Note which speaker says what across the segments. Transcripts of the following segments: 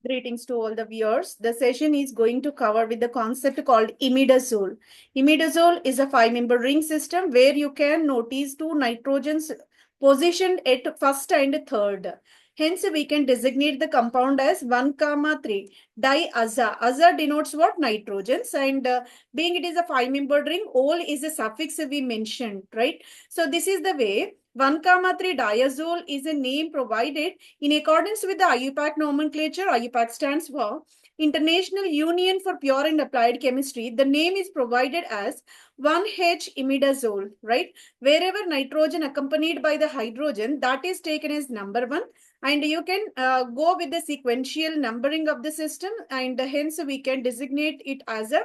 Speaker 1: Greetings to all the viewers. The session is going to cover with the concept called imidazole. Imidazole is a five-member ring system where you can notice two nitrogens positioned at first and third. Hence, we can designate the compound as 1, 3 diaza. Aza denotes what? Nitrogens. And being it is a five-member ring, ol is a suffix we mentioned, right? So this is the way 1, 3 diazole is a name provided in accordance with the IUPAC nomenclature. IUPAC stands for International Union for Pure and Applied Chemistry. The name is provided as 1H imidazole, right? Wherever nitrogen accompanied by the hydrogen, that is taken as number 1. And you can go with the sequential numbering of the system, and hence we can designate it as a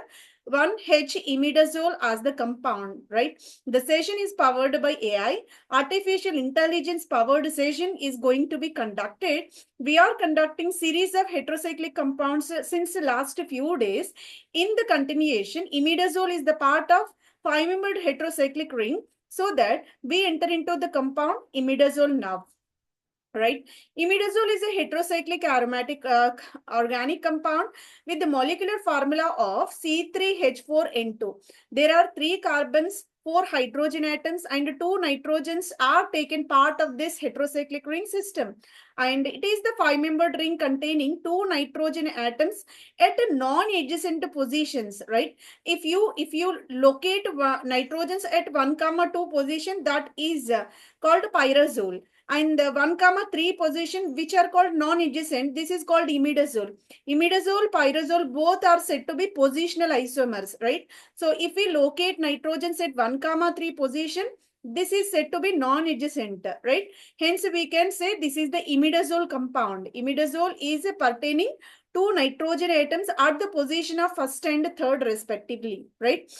Speaker 1: 1H imidazole as the compound, right? The session is powered by AI. Artificial intelligence powered session is going to be conducted. We are conducting series of heterocyclic compounds since the last few days. In the continuation, imidazole is the part of five-membered heterocyclic ring, so that we enter into the compound imidazole now. Right, imidazole is a heterocyclic aromatic organic compound with the molecular formula of C3H4N2. There are 3 carbons, 4 hydrogen atoms, and 2 nitrogens are taken part of this heterocyclic ring system. And it is the five-membered ring containing 2 nitrogen atoms at non-adjacent positions. Right, if you locate nitrogens at 1, 2 position, that is called pyrazole. And the 1, 3 position, which are called non-adjacent, this is called imidazole. Imidazole, pyrazole, both are said to be positional isomers, right? So if we locate nitrogens at 1, 3 position, this is said to be non-adjacent, right? Hence, we can say this is the imidazole compound. Imidazole is pertaining to nitrogen atoms at the position of first and third respectively, right?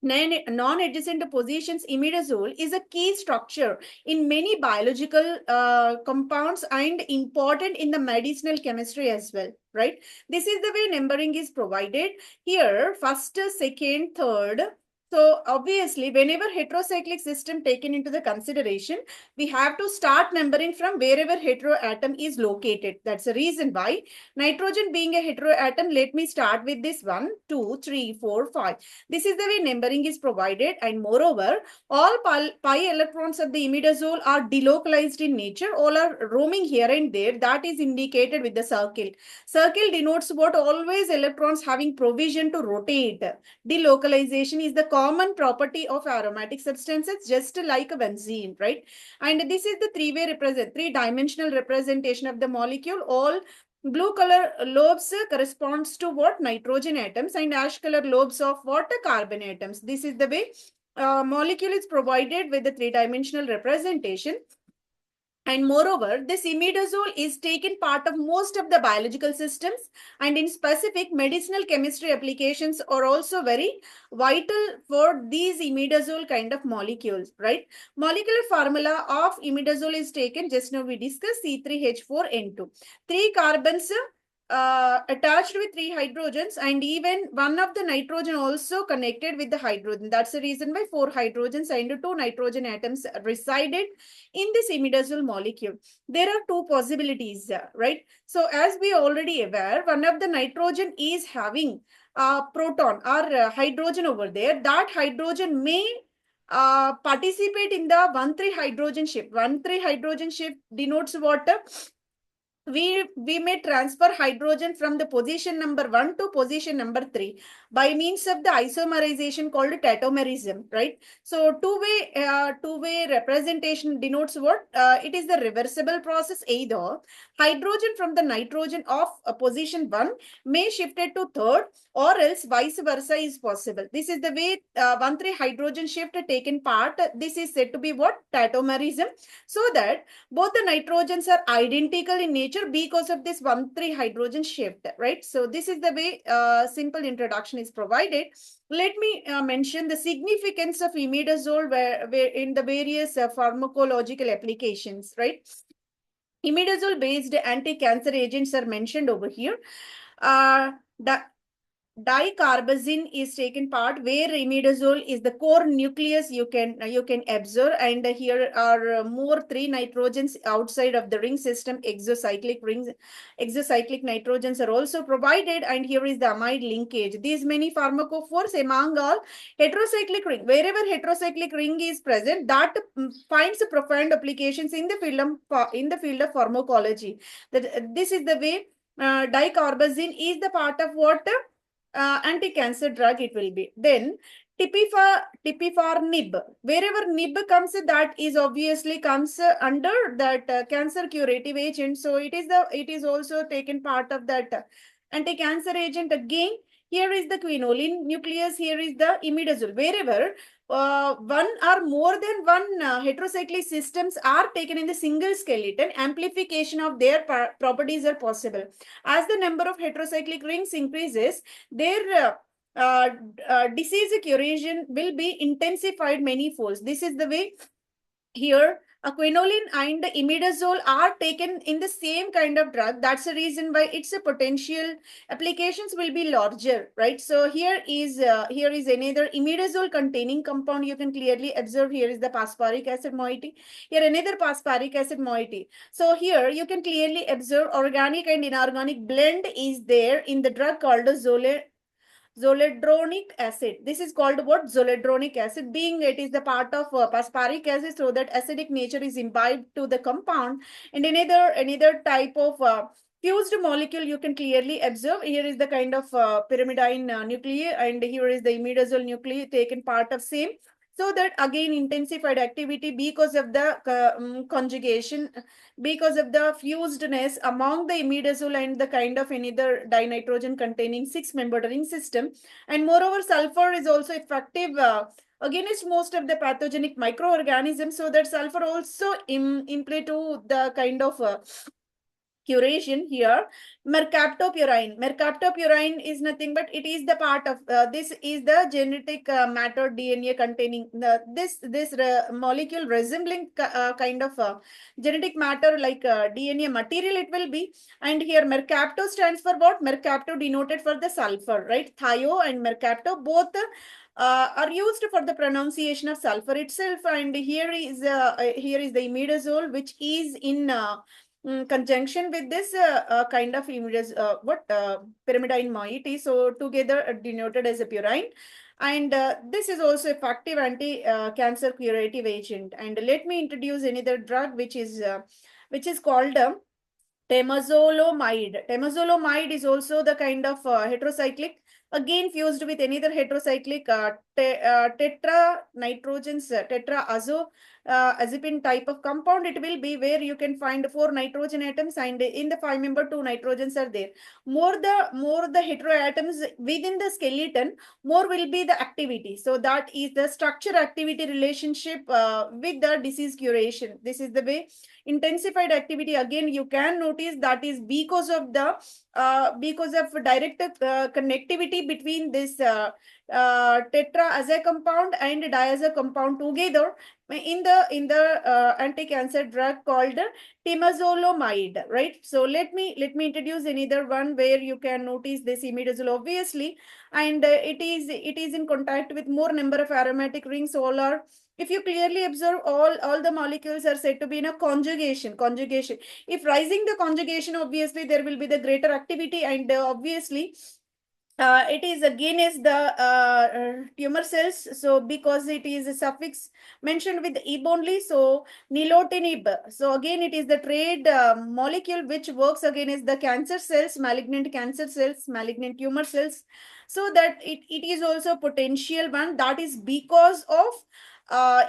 Speaker 1: Non-adjacent positions, imidazole is a key structure in many biological compounds and important in the medicinal chemistry as well, right? This is the way numbering is provided here: first, second, third. So obviously, whenever heterocyclic system taken into the consideration, we have to start numbering from wherever heteroatom is located. That's the reason why nitrogen being a heteroatom, let me start with this 1, 2, 3, 4, 5. This is the way numbering is provided, and moreover, all pi electrons of the imidazole are delocalized in nature. All are roaming here and there. That is indicated with the circle. Circle denotes what? Always electrons having provision to rotate. Delocalization is the common property of aromatic substances, just like a benzene, right? And this is the three-dimensional representation of the molecule. All blue color lobes corresponds to what? Nitrogen atoms, and ash color lobes of what? Carbon atoms. This is the way molecule is provided with the three-dimensional representation. And moreover, this imidazole is taken part of most of the biological systems, and in specific medicinal chemistry applications are also very vital for these imidazole kind of molecules, right? Molecular formula of imidazole is taken, just now we discussed, C3H4N2. 3 carbons attached with 3 hydrogens, and even one of the nitrogen also connected with the hydrogen. That's the reason why 4 hydrogens and 2 nitrogen atoms resided in this imidazole molecule. There are 2 possibilities, right? So as we already aware, one of the nitrogen is having a proton or hydrogen over there. That hydrogen may participate in the 1,3 hydrogen shift. 1,3 hydrogen shift denotes what? We may transfer hydrogen from the position number 1 to position number 3 by means of the isomerization called tautomerism, right? So two-way representation denotes what? It is the reversible process. Either hydrogen from the nitrogen of position 1 may shift it to third, or else vice versa is possible. This is the way 1,3 hydrogen shift taken part. This is said to be what? Tautomerism. So that both the nitrogens are identical in nature because of this 1,3 hydrogen shift, right? So this is the way simple introduction is provided. Let me mention the significance of imidazole where in the various pharmacological applications, right? Imidazole based anti-cancer agents are mentioned over here. The dicarbazine is taken part, where imidazole is the core nucleus you can observe, and here are more three nitrogens outside of the ring system, exocyclic rings. Exocyclic nitrogens are also provided, and here is the amide linkage. These many pharmacophores among all heterocyclic ring. Wherever heterocyclic ring is present, that finds profound applications in the field of pharmacology. That this is the way dicarbazine is the part of what anti-cancer drug it will be. Then tipifarnib, wherever nib comes, that is obviously comes under that cancer curative agent. So it is also taken part of that anti-cancer agent. Again, here is the quinoline nucleus, here is the imidazole. Wherever one or more than one heterocyclic systems are taken in the single skeleton, amplification of their properties are possible. As the number of heterocyclic rings increases, their disease curation will be intensified many folds. This is the way here quinoline and imidazole are taken in the same kind of drug. That's the reason why its potential applications will be larger, right? So here is another imidazole containing compound. You can clearly observe here is the phosphoric acid moiety. Here another phosphoric acid moiety. So here you can clearly observe organic and inorganic blend is there in the drug called zoledronic acid. This is called what? Zoledronic acid, being it is the part of phosphoric acid, so that acidic nature is imbibed to the compound. And another type of fused molecule you can clearly observe. Here is the kind of pyrimidine nuclei, and here is the imidazole nuclei taken part of same. So that again intensified activity because of the conjugation, because of the fusedness among the imidazole and the kind of another dinitrogen containing six-membered ring system. And moreover, sulfur is also effective against most of the pathogenic microorganisms. So that sulfur also implay to the kind of curation here. Mercaptopurine is nothing but it is the part of this is the genetic matter DNA containing this molecule resembling kind of genetic matter like DNA material it will be. And here mercapto stands for what? Mercapto denoted for the sulfur, right? Thio and mercapto both are used for the pronunciation of sulfur itself. And here is the imidazole, which is in conjunction with this kind of pyrimidine moiety. So together denoted as a purine. And this is also effective anti-cancer curative agent. And let me introduce another drug which is called temozolomide. Temozolomide is also the kind of heterocyclic, again fused with another heterocyclic tetra nitrogens, azipine type of compound. It will be where you can find 4 nitrogen atoms, and in the 5-member 2 nitrogens are there. More the heteroatoms within the skeleton, more will be the activity. So that is the structure activity relationship with the disease curation. This is the way intensified activity. Again, you can notice that is because of direct connectivity between this tetraaza compound and diaza compound together in the anti-cancer drug called temozolomide, right? So let me introduce another one where you can notice this imidazole obviously, and it is in contact with more number of aromatic rings. All are, if you clearly observe, all the molecules are said to be in a conjugation. If rising the conjugation, obviously there will be the greater activity, and obviously it is against the tumor cells. So because it is a suffix mentioned with ib only, so nilotinib. So again, it is the trade molecule which works against the cancer cells, malignant cancer cells, malignant tumor cells. So that it is also potential one. That is because of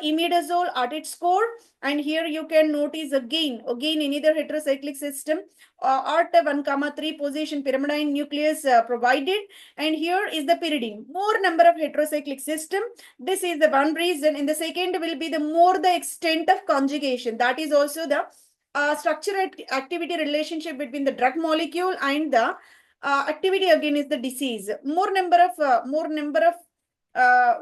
Speaker 1: imidazole at its core. And here you can notice again another heterocyclic system at 1,3 position pyrimidine nucleus provided. And here is the pyridine, more number of heterocyclic system. This is the one reason. And the second will be the more the extent of conjugation. That is also the structure activity relationship between the drug molecule and the activity against the disease. More number of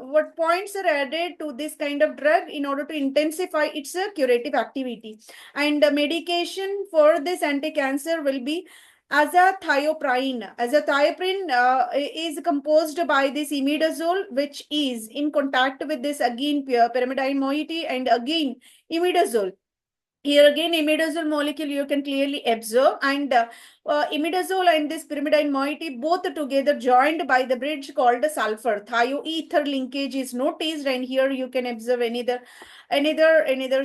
Speaker 1: what points are added to this kind of drug in order to intensify its curative activity. And medication for this anti-cancer will be azathioprine. Azathioprine is composed by this imidazole, which is in contact with this again pyrimidine moiety and again imidazole. Here again, imidazole molecule you can clearly observe, and imidazole and this pyrimidine moiety both together joined by the bridge called the sulfur. Thioether linkage is noticed, and here you can observe another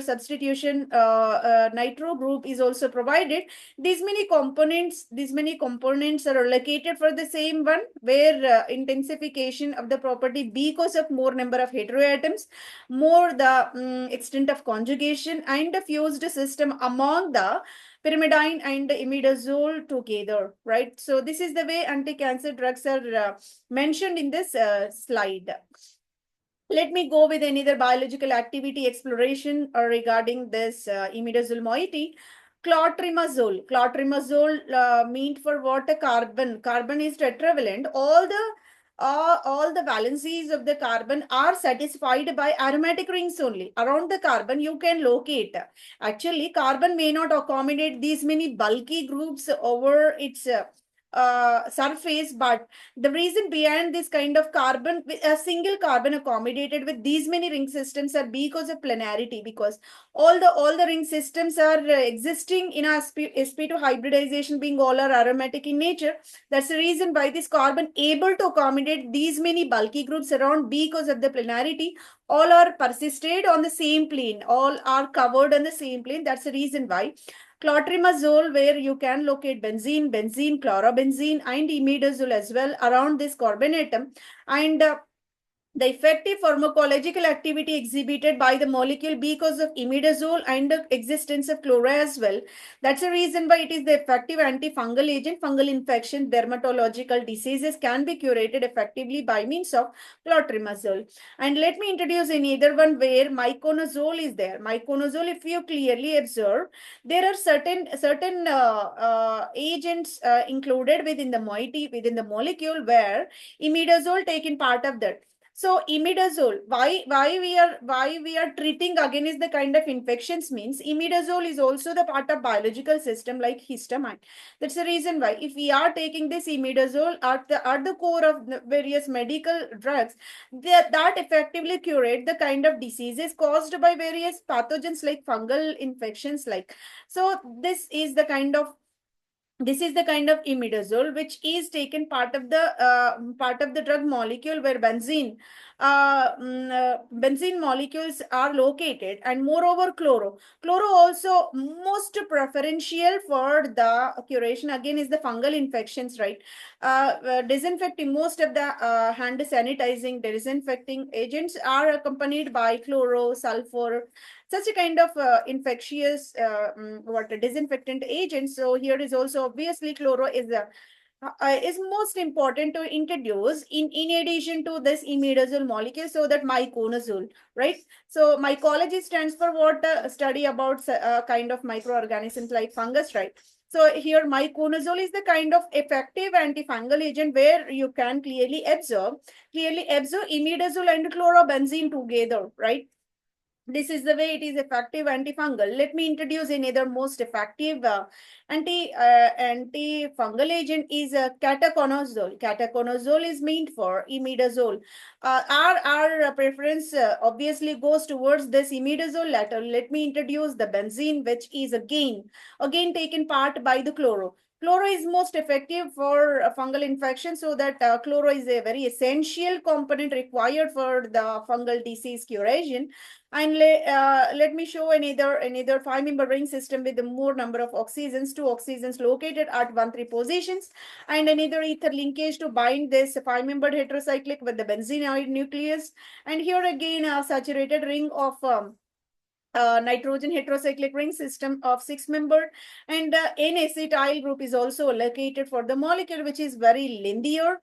Speaker 1: substitution nitro group is also provided. These many components are located for the same one, where intensification of the property because of more number of heteroatoms, more the extent of conjugation, and the fused system among the pyrimidine and imidazole together, right? So this is the way anti-cancer drugs are mentioned in this slide. Let me go with another biological activity exploration regarding this imidazole moiety. Clotrimazole. Clotrimazole meant for what? A carbon. Carbon is tetravalent. All the valencies of the carbon are satisfied by aromatic rings only. Around the carbon, you can locate. Actually, carbon may not accommodate these many bulky groups over its surface, but the reason behind this kind of carbon, a single carbon accommodated with these many ring systems are because of planarity, because all the ring systems are existing in a sp2 hybridization, being all are aromatic in nature. That's the reason why this carbon able to accommodate these many bulky groups around, because of the planarity. All are persisted on the same plane, all are covered on the same plane. That's the reason why clotrimazole, where you can locate benzene, chlorobenzene, and imidazole as well around this carbon atom. And the effective pharmacological activity exhibited by the molecule because of imidazole and the existence of chloro as well. That's the reason why it is the effective antifungal agent. Fungal infection, dermatological diseases can be curated effectively by means of clotrimazole. And let me introduce another one where miconazole is there. Miconazole, if you clearly observe, there are certain agents included within the moiety, within the molecule, where imidazole taken part of that. So imidazole, why we are treating against the kind of infections means imidazole is also the part of biological system like histamine. That's the reason why if we are taking this imidazole at the core of various medical drugs, that effectively curate the kind of diseases caused by various pathogens like fungal infections like. So this is the kind of imidazole which is taken part of the drug molecule, where benzene molecules are located, and moreover chloro also most preferential for the curation again is the fungal infections, right? Disinfecting, most of the hand sanitizing disinfecting agents are accompanied by chloro, sulfur, such a kind of infectious disinfectant agent. So here is also obviously chloro is most important to introduce in addition to this imidazole molecule, so that miconazole, right? So mycology stands for what? Study about kind of microorganisms like fungus, right? So here miconazole is the kind of effective antifungal agent where you can clearly observe imidazole and chlorobenzene together, right? This is the way it is effective antifungal. Let me introduce another most effective antifungal agent is ketoconazole. Ketoconazole is meant for imidazole. Our preference obviously goes towards this imidazole later. Let me introduce the benzene, which is again taken part by the chloro. Chloro is most effective for fungal infection, so that chloro is a very essential component required for the fungal disease curation. And let me show another five-member ring system with the more number of oxygens, two oxygens located at 1,3 positions, and another ether linkage to bind this five-membered heterocyclic with the benzenoid nucleus. And here again, a saturated ring of nitrogen heterocyclic ring system of 6-membered, and N-acetyl group is also located for the molecule, which is very lengthier,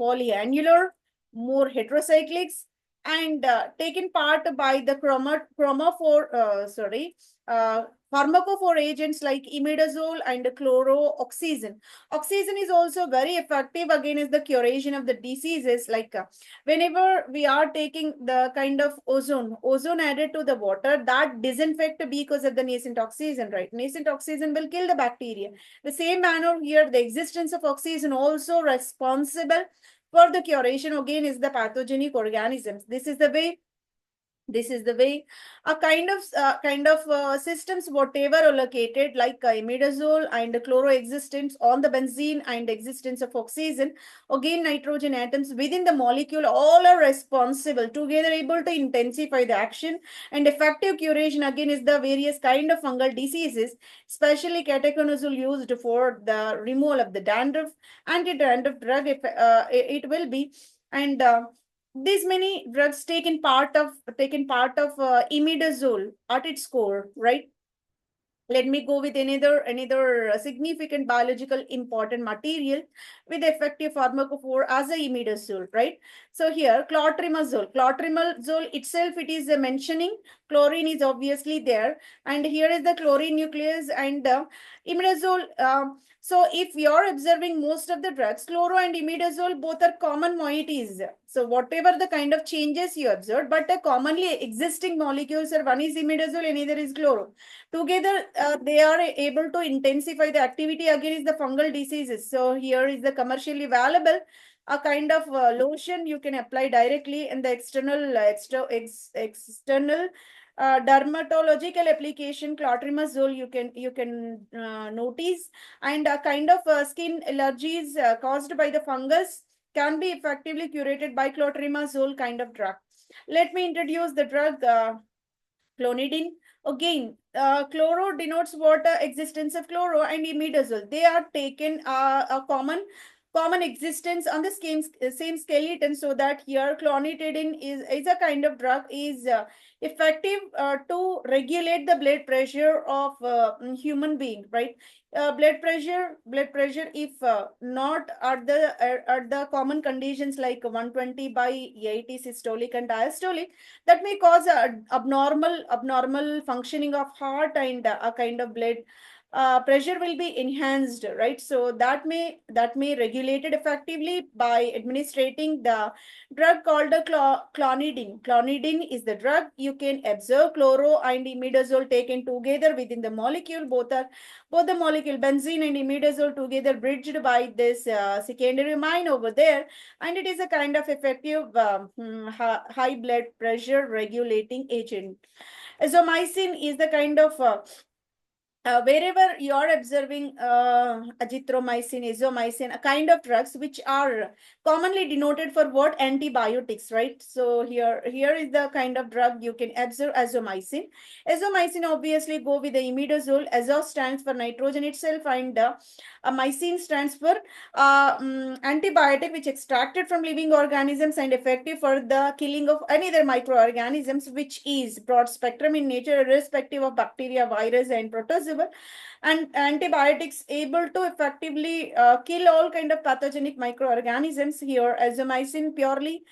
Speaker 1: polyannular, more heterocyclics, and taken part by the pharmacophore agents like imidazole and chloroaxazine. Oxygen is also very effective against the curation of the diseases, like whenever we are taking the kind of ozone added to the water, that disinfect because of the nascent oxygen, right? Nascent oxygen will kill the bacteria. The same manner here, the existence of oxygen also responsible for the curation again is the pathogenic organisms. This is the way a kind of systems whatever are located like imidazole and chloroexistence on the benzene and existence of oxygen, again nitrogen atoms within the molecule, all are responsible together able to intensify the action and effective curation again is the various kind of fungal diseases, especially ketoconazole used for the removal of the dandruff, anti-dandruff drug if it will be. And these many drugs taken part of imidazole at its core, right? Let me go with another significant biological important material with effective pharmacophore as a imidazole, right? So here clotrimazole itself, it is mentioning chlorine is obviously there, and here is the chlorine nucleus and imidazole. So if you're observing most of the drugs, chloro and imidazole both are common moieties. So whatever the kind of changes you observe, but the commonly existing molecules are one is imidazole and either is chloro. Together, they are able to intensify the activity against the fungal diseases. So here is the commercially available a kind of lotion you can apply directly in the external dermatological application. Clotrimazole you can notice, and a kind of skin allergies caused by the fungus can be effectively curated by clotrimazole kind of drug. Let me introduce the drug clonidine. Again, chloro denotes water, existence of chloro and imidazole. They are taken a common existence on the same skeleton, so that here clonidine is a kind of drug is effective to regulate the blood pressure of human being, right? Blood pressure if not at the common conditions like 120 by 80 systolic and diastolic, that may cause a abnormal functioning of heart, and a kind of blood pressure will be enhanced, right? So that may regulate it effectively by administrating the drug called the clonidine. Clonidine is the drug you can observe chloro and imidazole taken together within the molecule. Both the molecule benzene and imidazole together bridged by this secondary amine over there, and it is a kind of effective high blood pressure regulating agent. Azomycin is the kind of wherever you are observing azithromycin, azomycin, a kind of drugs which are commonly denoted for what? Antibiotics, right? So here is the kind of drug you can observe azomycin. Azomycin obviously go with the imidazole. Azo stands for nitrogen itself, and mycin stands for antibiotic which extracted from living organisms and effective for the killing of any other microorganisms, which is broad spectrum in nature irrespective of bacteria, virus and protozoa. And antibiotics able to effectively kill all kind of pathogenic microorganisms. Here azomycin purely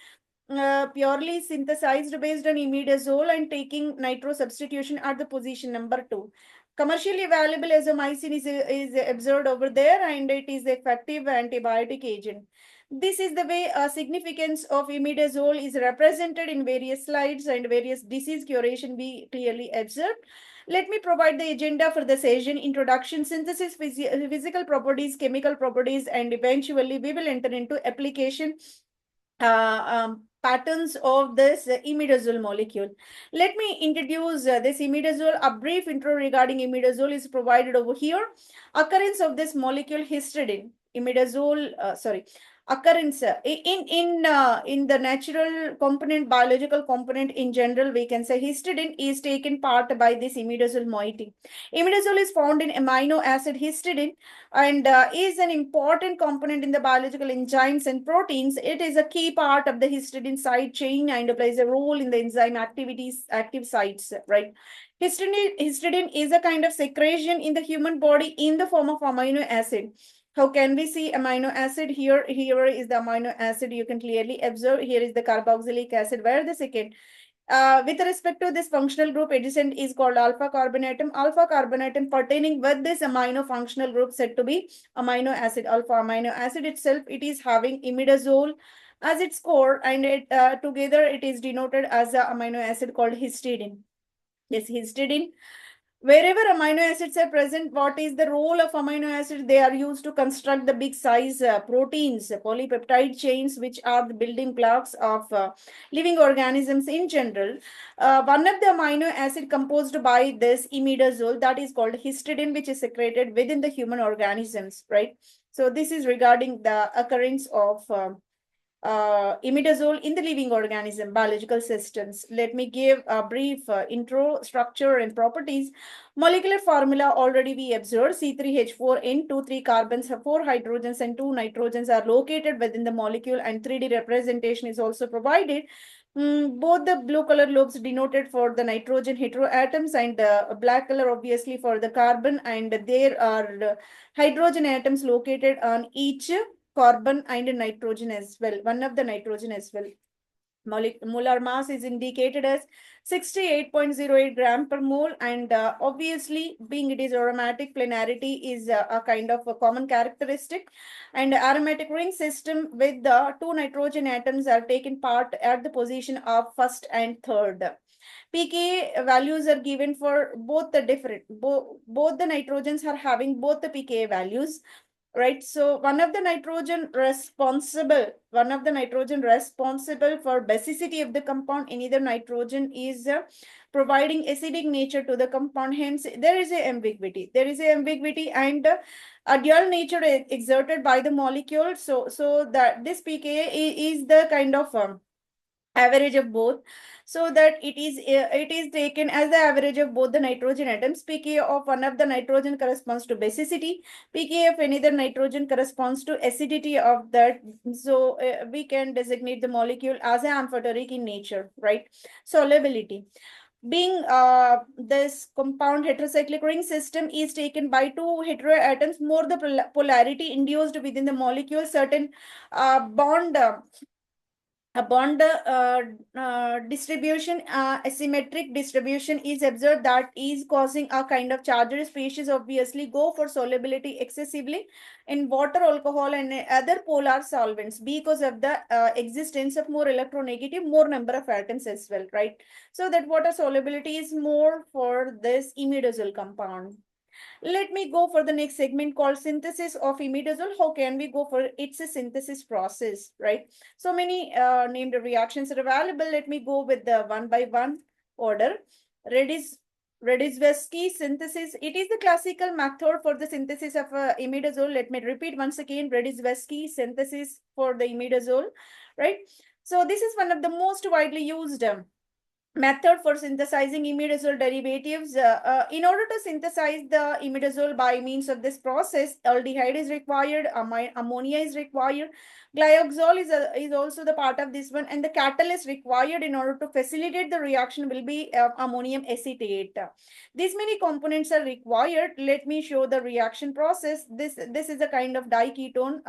Speaker 1: synthesized based on imidazole and taking nitro substitution at the position number 2. Commercially available azomycin is observed over there, and it is effective antibiotic agent. This is the way significance of imidazole is represented in various slides, and various disease curation we clearly observed. Let me provide the agenda for the session: introduction, synthesis, physical properties, chemical properties, and eventually we will enter into application patterns of this imidazole molecule. Let me introduce this imidazole. A brief intro regarding imidazole is provided over here. Occurrence of this molecule histidine. Occurrence in the natural component, biological component in general, we can say histidine is taken part by this imidazole moiety. Imidazole is found in amino acid histidine, and is an important component in the biological enzymes and proteins. It is a key part of the histidine side chain and plays a role in the enzyme active sites, right? Histidine is a kind of secretion in the human body in the form of amino acid. How can we see amino acid here? Here is the amino acid. You can clearly observe. Here is the carboxylic acid. Where the second? With respect to this functional group, adjacent is called alpha carbon atom. Alpha carbon atom pertaining with this amino functional group said to be amino acid. Alpha amino acid itself, it is having imidazole as its core, and it together it is denoted as a amino acid called histidine. Yes, histidine. Wherever amino acids are present, what is the role of amino acids? They are used to construct the big size proteins, polypeptide chains, which are the building blocks of living organisms in general. One of the amino acid composed by this imidazole, that is called histidine, which is secreted within the human organisms, right? So this is regarding the occurrence of imidazole in the living organism biological systems. Let me give a brief intro, structure, and properties. Molecular formula already we observed. C3H4N2, 3 carbons, 4 hydrogens, and 2 nitrogens are located within the molecule, and 3D representation is also provided. Both the blue color lobes denoted for the nitrogen heteroatoms, and black color obviously for the carbon, and there are hydrogen atoms located on each carbon and nitrogen as well, one of the nitrogen as well. Molar mass is indicated as 68.08 gram per mole, and obviously being it is aromatic, planarity is a kind of a common characteristic, and aromatic ring system with the 2 nitrogen atoms are taken part at the position of first and third. pKa values are given for both the different, both the nitrogens are having both the pKa values, right? So one of the nitrogen responsible for basicity of the compound, another nitrogen is providing acidic nature to the compound. Hence there is a ambiguity, and a dual nature exerted by the molecule. So that this pKa is the kind of average of both, so that it is taken as the average of both the nitrogen atoms. pKa of one of the nitrogen corresponds to basicity, pKa of another nitrogen corresponds to acidity of that. So we can designate the molecule as an amphoteric in nature, right? Solubility, being this compound heterocyclic ring system is taken by 2 heteroatoms, more the polarity induced within the molecule, certain bond a bond distribution, asymmetric distribution is observed, that is causing a kind of charged species obviously go for solubility excessively in water, alcohol, and other polar solvents because of the existence of more electronegative, more number of atoms as well, right? So that water solubility is more for this imidazole compound. Let me go for the next segment called synthesis of imidazole. How can we go for its a synthesis process, right? So many named reactions are available. Let me go with the one by one order. Radziwiłłski synthesis. It is the classical method for the synthesis of imidazole. Let me repeat once again. Radziwiłłski synthesis for the imidazole, right? So this is one of the most widely used method for synthesizing imidazole derivatives. In order to synthesize the imidazole by means of this process, aldehyde is required, ammonia is required, glyoxal is also the part of this one, and the catalyst required in order to facilitate the reaction will be ammonium acetate. These many components are required. Let me show the reaction process. This is a kind of diketone.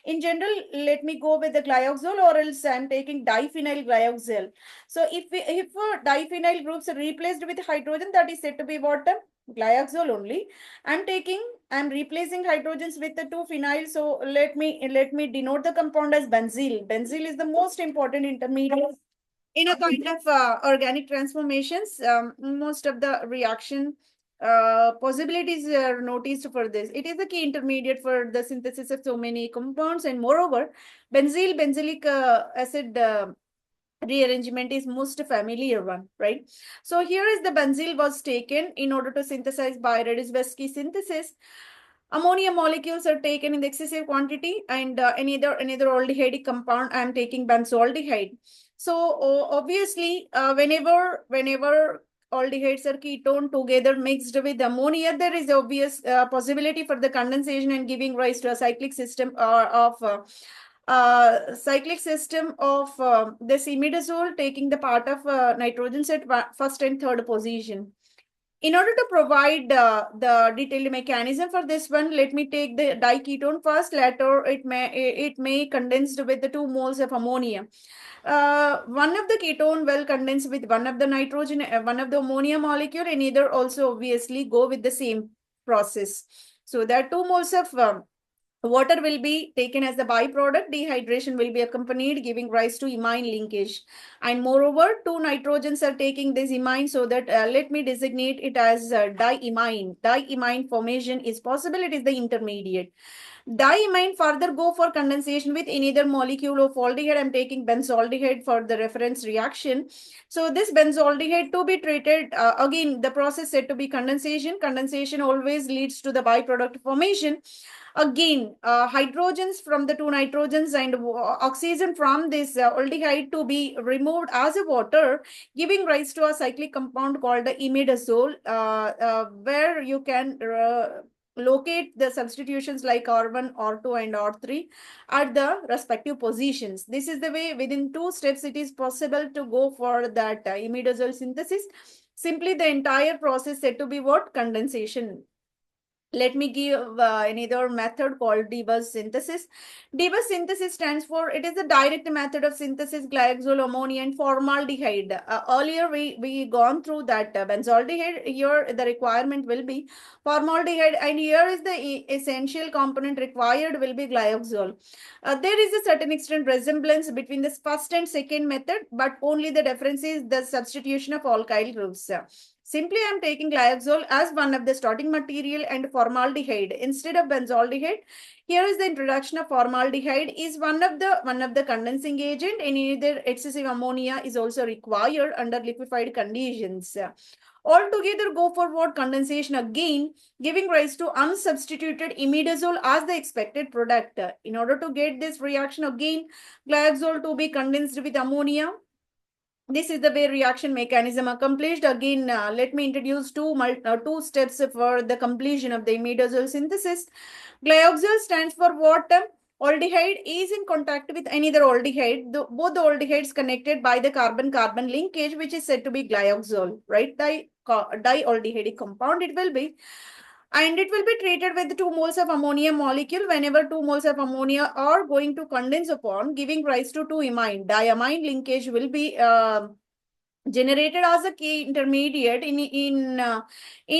Speaker 1: In general, let me go with the glyoxal, or else I'm taking diphenyl glyoxal. So if diphenyl groups are replaced with hydrogen, that is said to be what? Glyoxal only. I'm replacing hydrogens with the 2 phenyl. So let me denote the compound as benzyl. Benzyl is the most important intermediate in a kind of organic transformations. Most of the reaction possibilities are noticed for this. It is the key intermediate for the synthesis of so many compounds, and moreover, benzylic acid rearrangement is most familiar one, right? So here is the benzyl was taken in order to synthesize by Radziwiłłski synthesis. Ammonia molecules are taken in the excessive quantity, and another aldehyde compound I am taking benzaldehyde. So obviously whenever aldehydes are ketone together mixed with ammonia, there is obvious possibility for the condensation and giving rise to a cyclic system of this imidazole taking the part of nitrogens at first and third position. In order to provide the detailed mechanism for this one, let me take the diketone first. Later, it may condensed with the 2 moles of ammonia. One of the ketone will condense with one of the nitrogen, one of the ammonia molecule, and either also obviously go with the same process. So there are 2 moles of water will be taken as the byproduct. Dehydration will be accompanied, giving rise to imine linkage. And moreover, 2 nitrogens are taking this imine, so that let me designate it as diimine. Diimine formation is possible. It is the intermediate. Diimine further go for condensation with any other molecule of aldehyde. I'm taking benzaldehyde for the reference reaction. So this benzaldehyde to be treated, again, the process said to be condensation. Condensation always leads to the byproduct formation. Again, hydrogens from the 2 nitrogens and oxygen from this aldehyde to be removed as a water, giving rise to a cyclic compound called the imidazole, where you can locate the substitutions like R1, R2, and R3 at the respective positions. This is the way within 2 steps it is possible to go for that imidazole synthesis. Simply the entire process said to be what? Condensation. Let me give another method called Debus synthesis. Debus synthesis stands for, it is a direct method of synthesis glyoxyl ammonia and formaldehyde. Earlier we gone through that benzaldehyde. Here the requirement will be formaldehyde, and here is the essential component required will be glyoxyl. There is a certain extent resemblance between this first and second method, but only the difference is the substitution of alkyl groups. Simply, I'm taking glyoxyl as one of the starting material and formaldehyde instead of benzaldehyde. Here is the introduction of formaldehyde is one of the condensing agent, and either excessive ammonia is also required under liquefied conditions. Altogether go for what? Condensation again, giving rise to unsubstituted imidazole as the expected product. In order to get this reaction again, glyoxyl to be condensed with ammonia. This is the way reaction mechanism accomplished. Again, let me introduce two steps for the completion of the imidazole synthesis. Glyoxyl stands for what? Aldehyde is in contact with any other aldehyde. Both the aldehydes connected by the carbon-carbon linkage, which is said to be glyoxyl, right? Dialdehydic compound it will be. And it will be treated with 2 moles of ammonia molecule. Whenever 2 moles of ammonia are going to condense upon, giving rise to 2 imine. Diamine linkage will be generated as a key intermediate in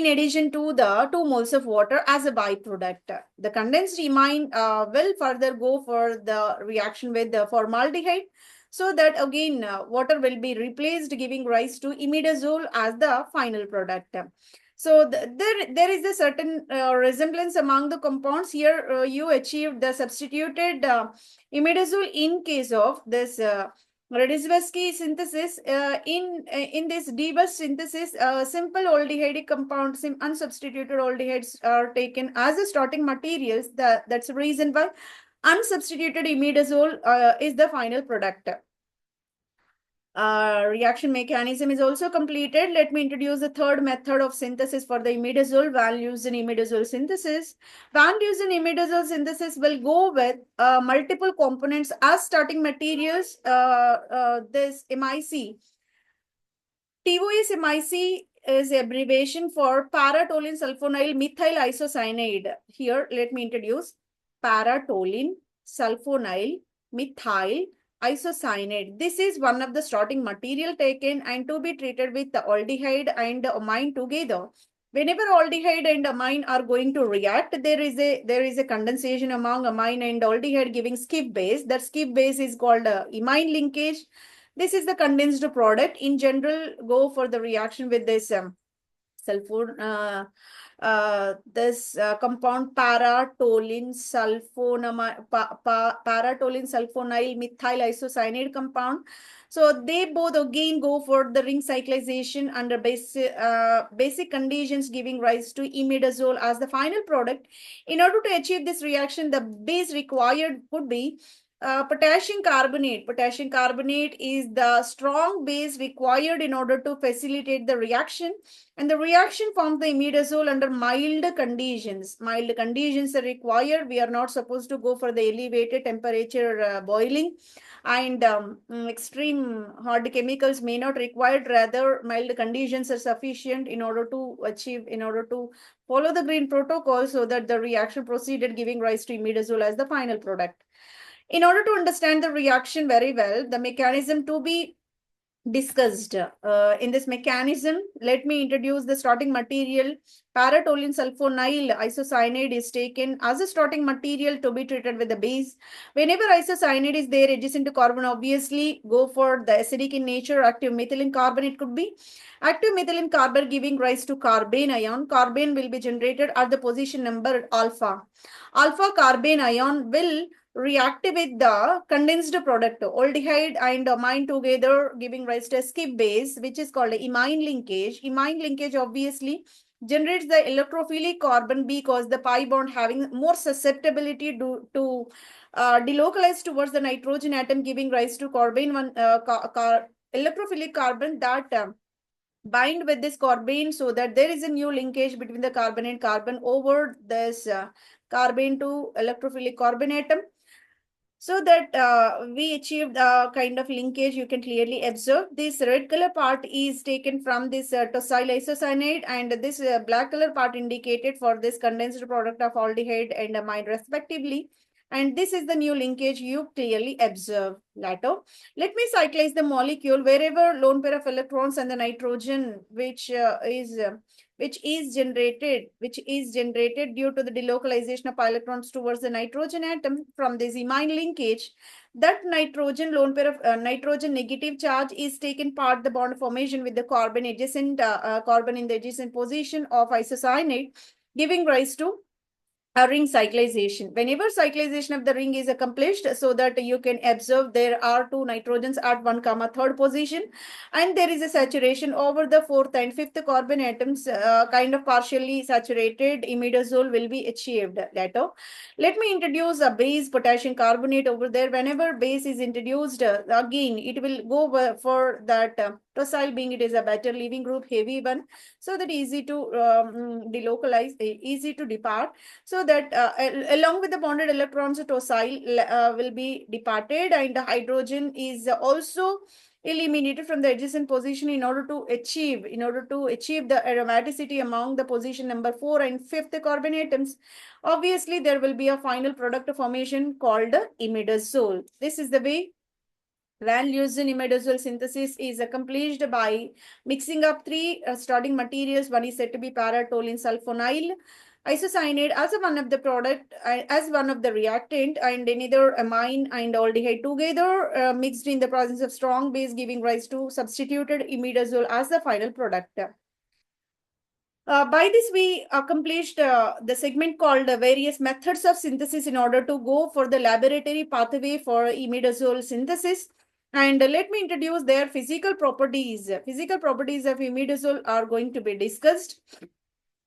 Speaker 1: addition to the 2 moles of water as a byproduct. The condensed imine will further go for the reaction with the formaldehyde, so that again water will be replaced, giving rise to imidazole as the final product. So there is a certain resemblance among the compounds. Here you achieved the substituted imidazole in case of this Radziwiłłski synthesis. In this Debus synthesis, simple aldehydic compounds, unsubstituted aldehydes are taken as a starting materials. That's the reason why unsubstituted imidazole is the final product. Reaction mechanism is also completed. Let me introduce the third method of synthesis for the imidazole, Van-Leusen imidazole synthesis. Van-Leusen imidazole synthesis will go with multiple components as starting materials. This MIC. TOS MIC is abbreviation for para-toluene sulfonyl methyl isocyanide. Here, let me introduce para-toluene sulfonyl methyl isocyanate. This is one of the starting material taken and to be treated with the aldehyde and amine together. Whenever aldehyde and amine are going to react, there is a condensation among amine and aldehyde giving skip base. That skip base is called imine linkage. This is the condensed product. In general, go for the reaction with this compound para-toluene sulfonyl methyl isocyanate compound. So they both again go for the ring cyclization under basic conditions, giving rise to imidazole as the final product. In order to achieve this reaction, the base required would be Potassium carbonate. Potassium carbonate is the strong base required in order to facilitate the reaction. And the reaction forms the imidazole under mild conditions. Mild conditions are required. We are not supposed to go for the elevated temperature boiling. And extreme hard chemicals may not required. Rather, mild conditions are sufficient in order to achieve, in order to follow the green protocol so that the reaction proceeded, giving rise to imidazole as the final product. In order to understand the reaction very well, the mechanism to be discussed. In this mechanism, let me introduce the starting material. Paratoluene sulfonyl isocyanate is taken as a starting material to be treated with the base. Whenever isocyanate is there adjacent to carbon, obviously go for the acidic in nature. Active methylene carbonate could be. Active methylene carbon giving rise to carbene ion. Carbene will be generated at the position number alpha. Alpha carbene ion will react with the condensed product aldehyde and amine together, giving rise to a skip base, which is called imine linkage. Imine linkage obviously generates the electrophilic carbon because the pi bond having more susceptibility to delocalize towards the nitrogen atom, giving rise to carbene one electrophilic carbon that bind with this carbene, so that there is a new linkage between the carbon and carbon over this carbene to electrophilic carbon atom. So that we achieved a kind of linkage. You can clearly observe this red color part is taken from this tosyl isocyanate, and this black color part indicated for this condensed product of aldehyde and amine respectively. And this is the new linkage you clearly observe. Later, let me cyclize the molecule. Wherever lone pair of electrons and the nitrogen, which is generated due to the delocalization of electrons towards the nitrogen atom from this imine linkage, that nitrogen lone pair of nitrogen negative charge is taken part the bond formation with the carbon adjacent carbon in the adjacent position of isocyanate, giving rise to a ring cyclization. Whenever cyclization of the ring is accomplished, so that you can observe there are two nitrogens at 1, 3rd position, and there is a saturation over the 4th and 5th carbon atoms, kind of partially saturated imidazole will be achieved later. Let me introduce a base potassium carbonate over there. Whenever base is introduced, again it will go for that tosyl, being it is a better leaving group, heavy one, so that easy to delocalize, easy to depart. So that along with the bonded electrons, tosyl will be departed, and the hydrogen is also eliminated from the adjacent position in order to achieve the aromaticity among the position number 4 and 5th carbon atoms. Obviously, there will be a final product formation called imidazole. This is the way Van Leusen imidazole synthesis is accomplished by mixing up three starting materials. One is said to be paratoluene sulfonyl isocyanate as one of the product, as one of the reactant, and another amine and aldehyde together mixed in the presence of strong base, giving rise to substituted imidazole as the final product. By this, we accomplished the segment called various methods of synthesis in order to go for the laboratory pathway for imidazole synthesis. And let me introduce their physical properties. Physical properties of imidazole are going to be discussed.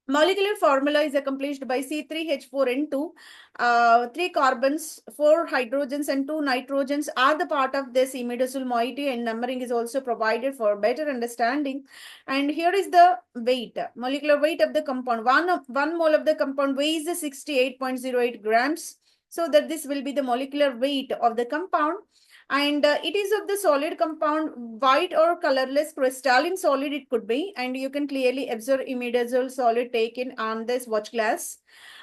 Speaker 1: Molecular formula is accomplished by C3H4N2. 3 carbons, 4 hydrogens, and 2 nitrogens are the part of this imidazole moiety, and numbering is also provided for better understanding. And here is the weight, molecular weight of the compound. One mole of the compound weighs 68.08 grams. So that this will be the molecular weight of the compound. And it is of the solid compound, white or colorless crystalline solid it could be, and you can clearly observe imidazole solid taken on this watch glass.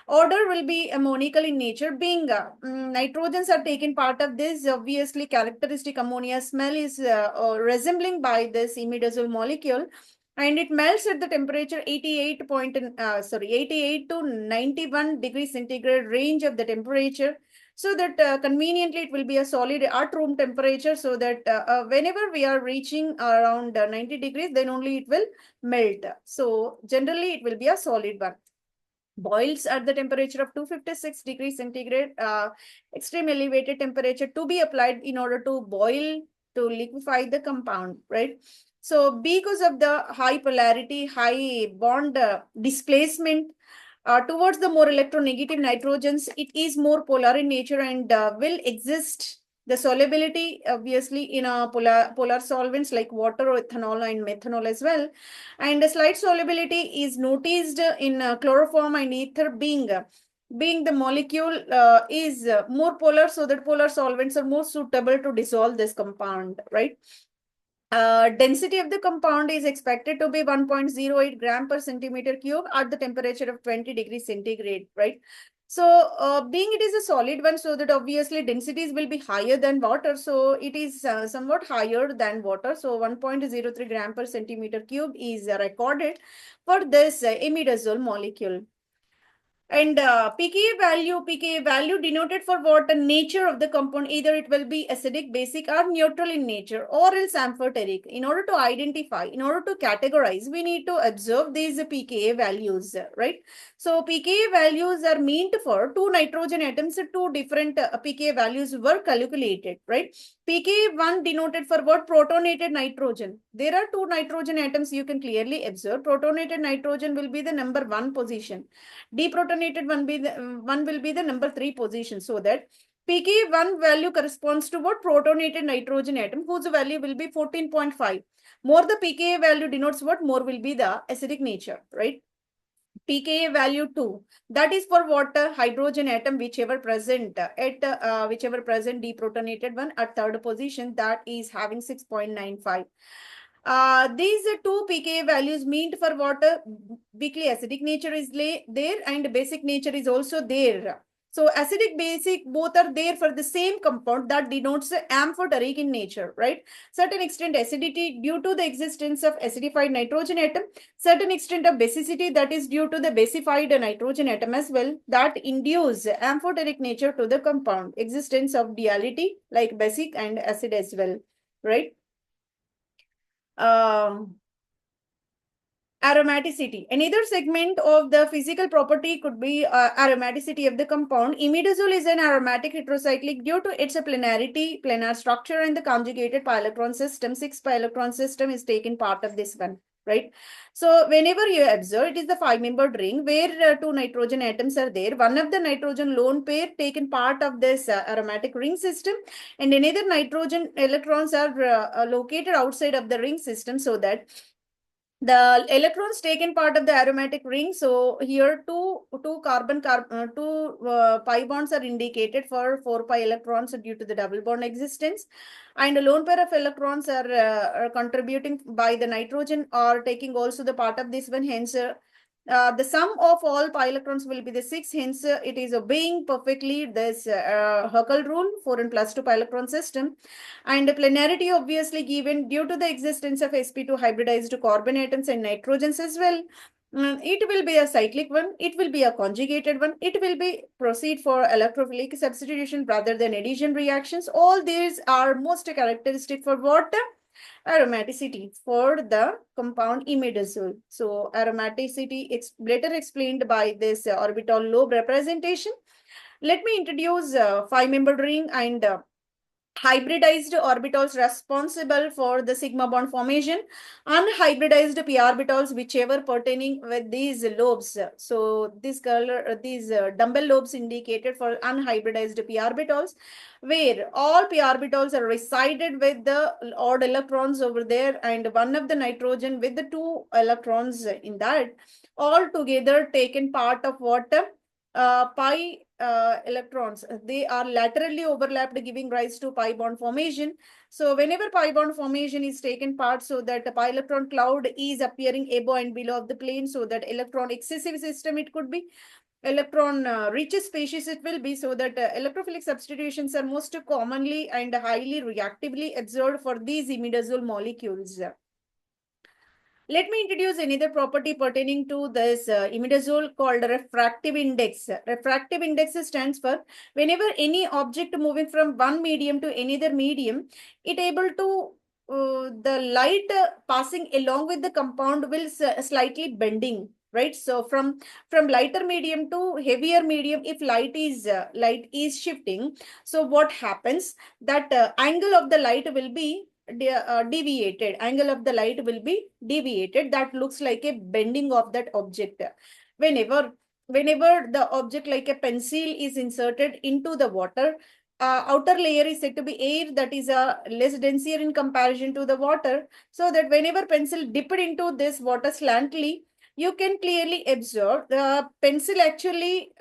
Speaker 1: Odor will be ammoniacal in nature, being nitrogens are taken part of this. Obviously, characteristic ammonia smell is resembling by this imidazole molecule, and it melts at the temperature 88 to 91 degrees centigrade range of the temperature. So that conveniently it will be a solid at room temperature, so that whenever we are reaching around 90 degrees, then only it will melt. So generally it will be a solid one. Boils at the temperature of 256 degrees centigrade, extreme elevated temperature to be applied in order to boil, to liquefy the compound, right? So because of the high polarity, high bond displacement, Towards the more electronegative nitrogens, it is more polar in nature and will exist the solubility obviously in polar solvents like water or ethanol and methanol as well. And the slight solubility is noticed in chloroform and ether being the molecule is more polar, so that polar solvents are more suitable to dissolve this compound, right? Density of the compound is expected to be 1.08 gram per centimeter cube at the temperature of 20 degrees centigrade, right? So being it is a solid one, so that obviously densities will be higher than water. So it is somewhat higher than water. So 1.03 gram per centimeter cube is recorded for this imidazole molecule. And pKa value denoted for what the nature of the compound, either it will be acidic, basic, or neutral in nature, or else amphoteric. In order to identify, in order to categorize, we need to observe these pKa values, right? So pKa values are meant for two nitrogen atoms, two different pKa values were calculated, right? pKa1 denoted for what? Protonated nitrogen. There are two nitrogen atoms you can clearly observe. Protonated nitrogen will be the number 1 position. Deprotonated one will be the number 3 position. So that pKa1 value corresponds to what? Protonated nitrogen atom, whose value will be 14.5. More the pKa value denotes what? More will be the acidic nature, right? pKa value 2, that is for what? Hydrogen atom whichever present whichever present deprotonated one at third position, that is having 6.95. These two pKa values mean for what? Weakly acidic nature is there and basic nature is also there. So acidic, basic, both are there for the same compound, that denotes amphoteric in nature, right? Certain extent acidity due to the existence of acidified nitrogen atom, certain extent of basicity, that is due to the basified nitrogen atom as well, that induce amphoteric nature to the compound, existence of duality like basic and acid as well, right? Aromaticity. Another segment of the physical property could be aromaticity of the compound. Imidazole is an aromatic heterocyclic due to its planar structure and the conjugated pi electron system. 6 pi electron system is taken part of this one, right? So whenever you observe, it is the 5-membered ring where 2 nitrogen atoms are there. One of the nitrogen lone pair taken part of this aromatic ring system, and another nitrogen electrons are located outside of the ring system, so that the electrons taken part of the aromatic ring. So here two pi bonds are indicated for 4 pi electrons due to the double bond existence, and a lone pair of electrons are contributing by the nitrogen or taking also the part of this one. Hence the sum of all pi electrons will be the 6. Hence it is obeying perfectly this Huckel rule, 4 and plus 2 pi electron system. And the planarity obviously given due to the existence of sp2 hybridized carbon atoms and nitrogens as well. It will be a cyclic one, it will be a conjugated one, it will be proceed for electrophilic substitution rather than addition reactions. All these are most characteristic for what? Aromaticity for the compound imidazole. So aromaticity is better explained by this orbital lobe representation. Let me introduce 5-membered ring and hybridized orbitals responsible for the sigma bond formation, unhybridized p orbitals whichever pertaining with these lobes. So this color, these dumbbell lobes indicated for unhybridized p orbitals, where all p orbitals are resided with the odd electrons over there, and one of the nitrogen with the 2 electrons in that, all together taken part of what? Pi electrons. They are laterally overlapped, giving rise to pi bond formation. So whenever pi bond formation is taken part, so that the pi electron cloud is appearing above and below of the plane, so that electron excessive system it could be, electron rich species it will be, so that electrophilic substitutions are most commonly and highly reactively observed for these imidazole molecules. Let me introduce another property pertaining to this imidazole called refractive index. Refractive index stands for whenever any object moving from one medium to another medium, it able to the light passing along with the compound will slightly bending, right? So from lighter medium to heavier medium, if light is shifting, so what happens, that angle of the light will be deviated, angle of the light will be deviated, that looks like a bending of that object. Whenever whenever the object like a pencil is inserted into the water, outer layer is said to be air, that is less denser in comparison to the water, so that whenever pencil dipped into this water slantly, you can clearly observe the pencil actually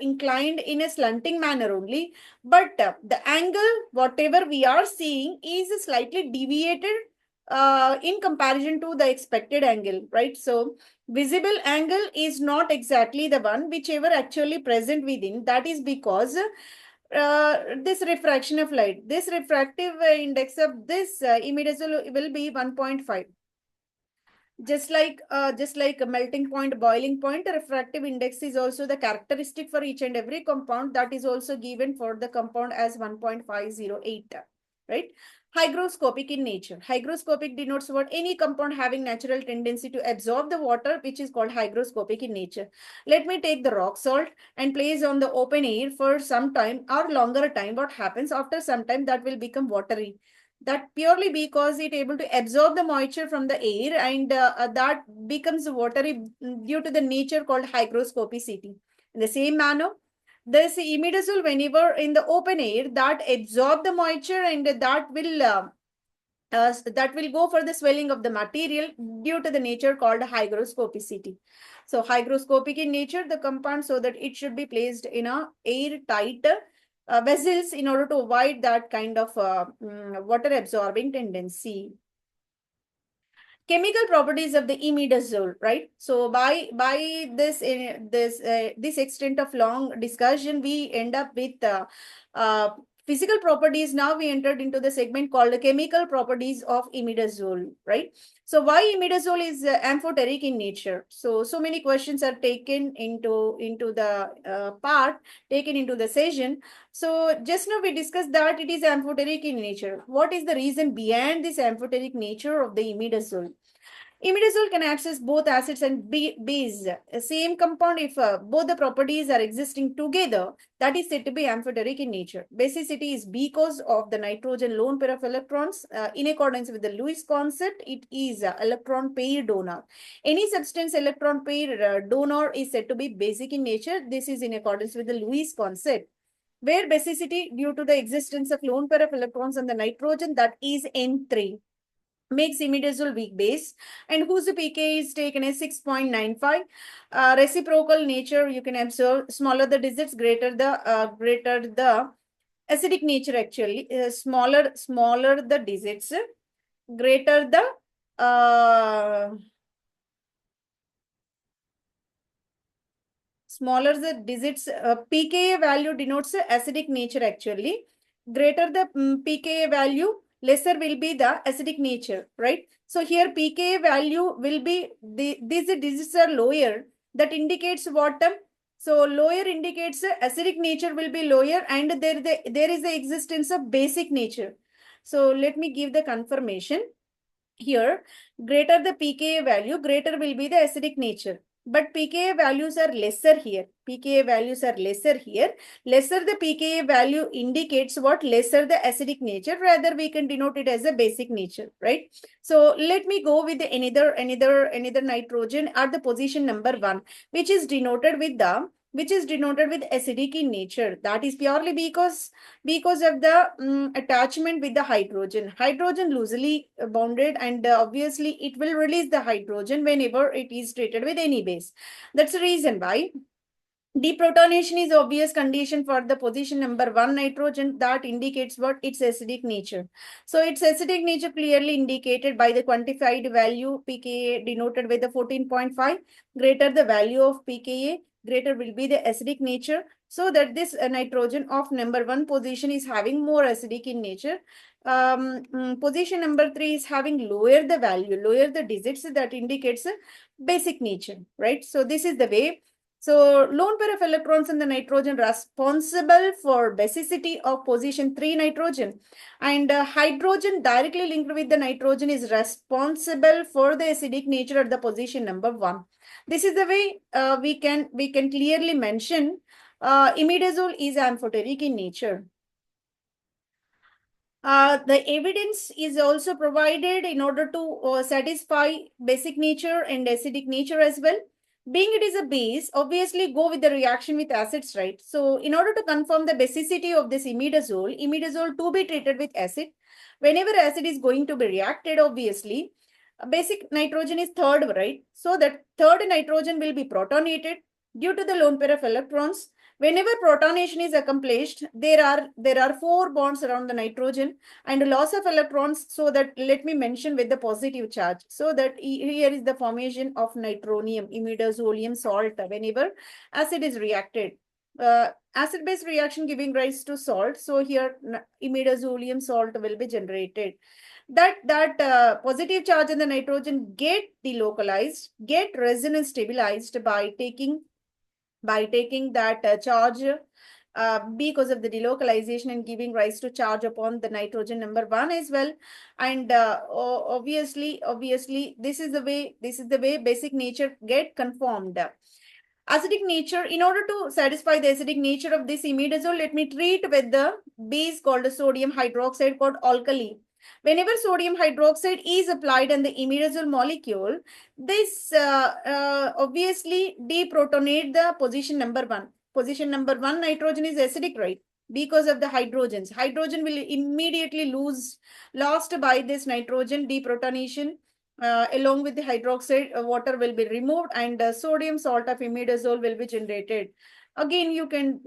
Speaker 1: inclined in a slanting manner only, but the angle whatever we are seeing is slightly deviated in comparison to the expected angle, right? So visible angle is not exactly the one whichever actually present within. That is because this refraction of light, this refractive index of this image will be 1.5. Just like a melting point, boiling point, a refractive index is also the characteristic for each and every compound, that is also given for the compound as 1.508, right? Hygroscopic in nature. Hygroscopic denotes what? Any compound having natural tendency to absorb the water, which is called hygroscopic in nature. Let me take the rock salt and place on the open air for some time or longer time. What happens after some time? That will become watery. That purely because it able to absorb the moisture from the air, and that becomes watery due to the nature called hygroscopicity. In the same manner, this imidazole, whenever in the open air, that absorb the moisture, and that will go for the swelling of the material due to the nature called hygroscopicity. So hygroscopic in nature, the compound, so that it should be placed in a airtight vessels in order to avoid that kind of water absorbing tendency. Chemical properties of the imidazole, right? So by this extent of long discussion, we end up with uh, physical properties. Now we entered into the segment called the chemical properties of imidazole, right? So why imidazole is amphoteric in nature? So many questions are taken into the part taken into the session. So just now we discussed that it is amphoteric in nature. What is the reason behind this amphoteric nature of the imidazole? Imidazole can access both acids and base. Same compound, if both the properties are existing together, that is said to be amphoteric in nature. Basicity is because of the nitrogen lone pair of electrons. In accordance with the Lewis concept, it is electron pair donor. Any substance electron pair donor is said to be basic in nature. This is in accordance with the Lewis concept, where basicity due to the existence of lone pair of electrons on the nitrogen, that is N3, makes imidazole weak base, and whose pK is taken as 6.95. Reciprocal nature, you can observe smaller the digits, greater the acidic nature actually. Smaller the digits, greater the smaller the digits, pKa value denotes acidic nature actually. Greater the pKa value, lesser will be the acidic nature, right? So here pKa value will be, these digits are lower. That indicates what? So lower indicates acidic nature will be lower, and there is the existence of basic nature. So let me give the confirmation. Here, greater the pKa value, greater will be the acidic nature. But pKa values are lesser here. pKa values are lesser here. Lesser the pKa value indicates what? Lesser the acidic nature. Rather, we can denote it as a basic nature, right? So let me go with another nitrogen at the position number 1, which is denoted with acidic in nature. That is purely because of the attachment with the hydrogen. Hydrogen loosely bonded, and obviously it will release the hydrogen whenever it is treated with any base. That's the reason why deprotonation is obvious condition for the position number 1 nitrogen. That indicates what? Its acidic nature. So its acidic nature clearly indicated by the quantified value pKa denoted with the 14.5. Greater the value of pKa, greater will be the acidic nature. So that this nitrogen of number 1 position is having more acidic in nature. Position number 3 is having lower the value, lower the digits, that indicates basic nature, right? So this is the way. So lone pair of electrons in the nitrogen responsible for basicity of position 3 nitrogen, and hydrogen directly linked with the nitrogen is responsible for the acidic nature at the position number 1. This is the way we can clearly mention imidazole is amphoteric in nature. The evidence is also provided in order to satisfy basic nature and acidic nature as well. Being it is a base, obviously go with the reaction with acids, right? So in order to confirm the basicity of this imidazole to be treated with acid, whenever acid is going to be reacted, obviously, basic nitrogen is third, right? So that third nitrogen will be protonated due to the lone pair of electrons. Whenever protonation is accomplished, there are 4 bonds around the nitrogen and loss of electrons. So that let me mention with the positive charge. So that here is the formation of nitronium, imidazolium salt whenever acid is reacted. Acid-base reaction giving rise to salt. So here imidazolium salt will be generated. That positive charge in the nitrogen get delocalized, get resonance stabilized by taking that charge because of the delocalization and giving rise to charge upon the nitrogen number 1 as well. And obviously this is the way basic nature get conformed. Acidic nature, in order to satisfy the acidic nature of this imidazole, let me treat with the base called sodium hydroxide called alkali. Whenever sodium hydroxide is applied on the imidazole molecule, this obviously deprotonate the position number 1. Position number 1 nitrogen is acidic, right? Because of the hydrogens. Hydrogen will immediately lost by this nitrogen deprotonation. Along with the hydroxide, water will be removed and sodium salt of imidazole will be generated. Again, you can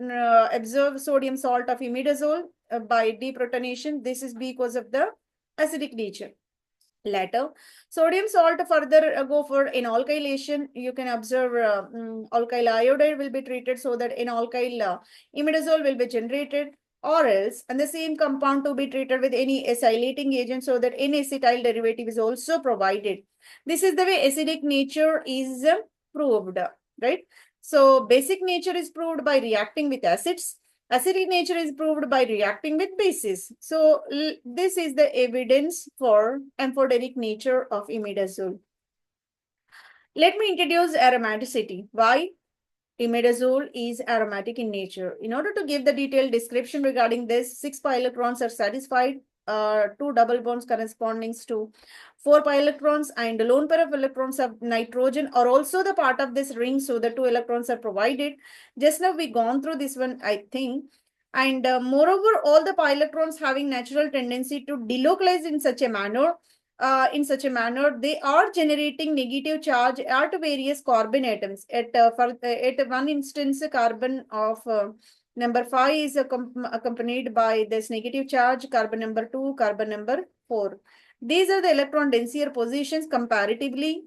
Speaker 1: observe sodium salt of imidazole by deprotonation. This is because of the acidic nature. Later, sodium salt further go for enalkylation. You can observe alkyl iodide will be treated so that enalkyl imidazole will be generated, or else, and the same compound to be treated with any acylating agent so that N-acetyl derivative is also provided. This is the way acidic nature is proved, right? So basic nature is proved by reacting with acids. Acidic nature is proved by reacting with bases. So this is the evidence for amphoteric nature of imidazole. Let me introduce aromaticity. Why? Imidazole is aromatic in nature. In order to give the detailed description regarding this, 6 pi electrons are satisfied, 2 double bonds corresponding to 4 pi electrons, and the lone pair of electrons of nitrogen are also the part of this ring, so the 2 electrons are provided. Just now we gone through this one, I think. And moreover, all the pi electrons having natural tendency to delocalize in such a manner, they are generating negative charge at various carbon atoms. At one instance, carbon of number 5 is accompanied by this negative charge, carbon number 2, carbon number 4. These are the electron denser positions comparatively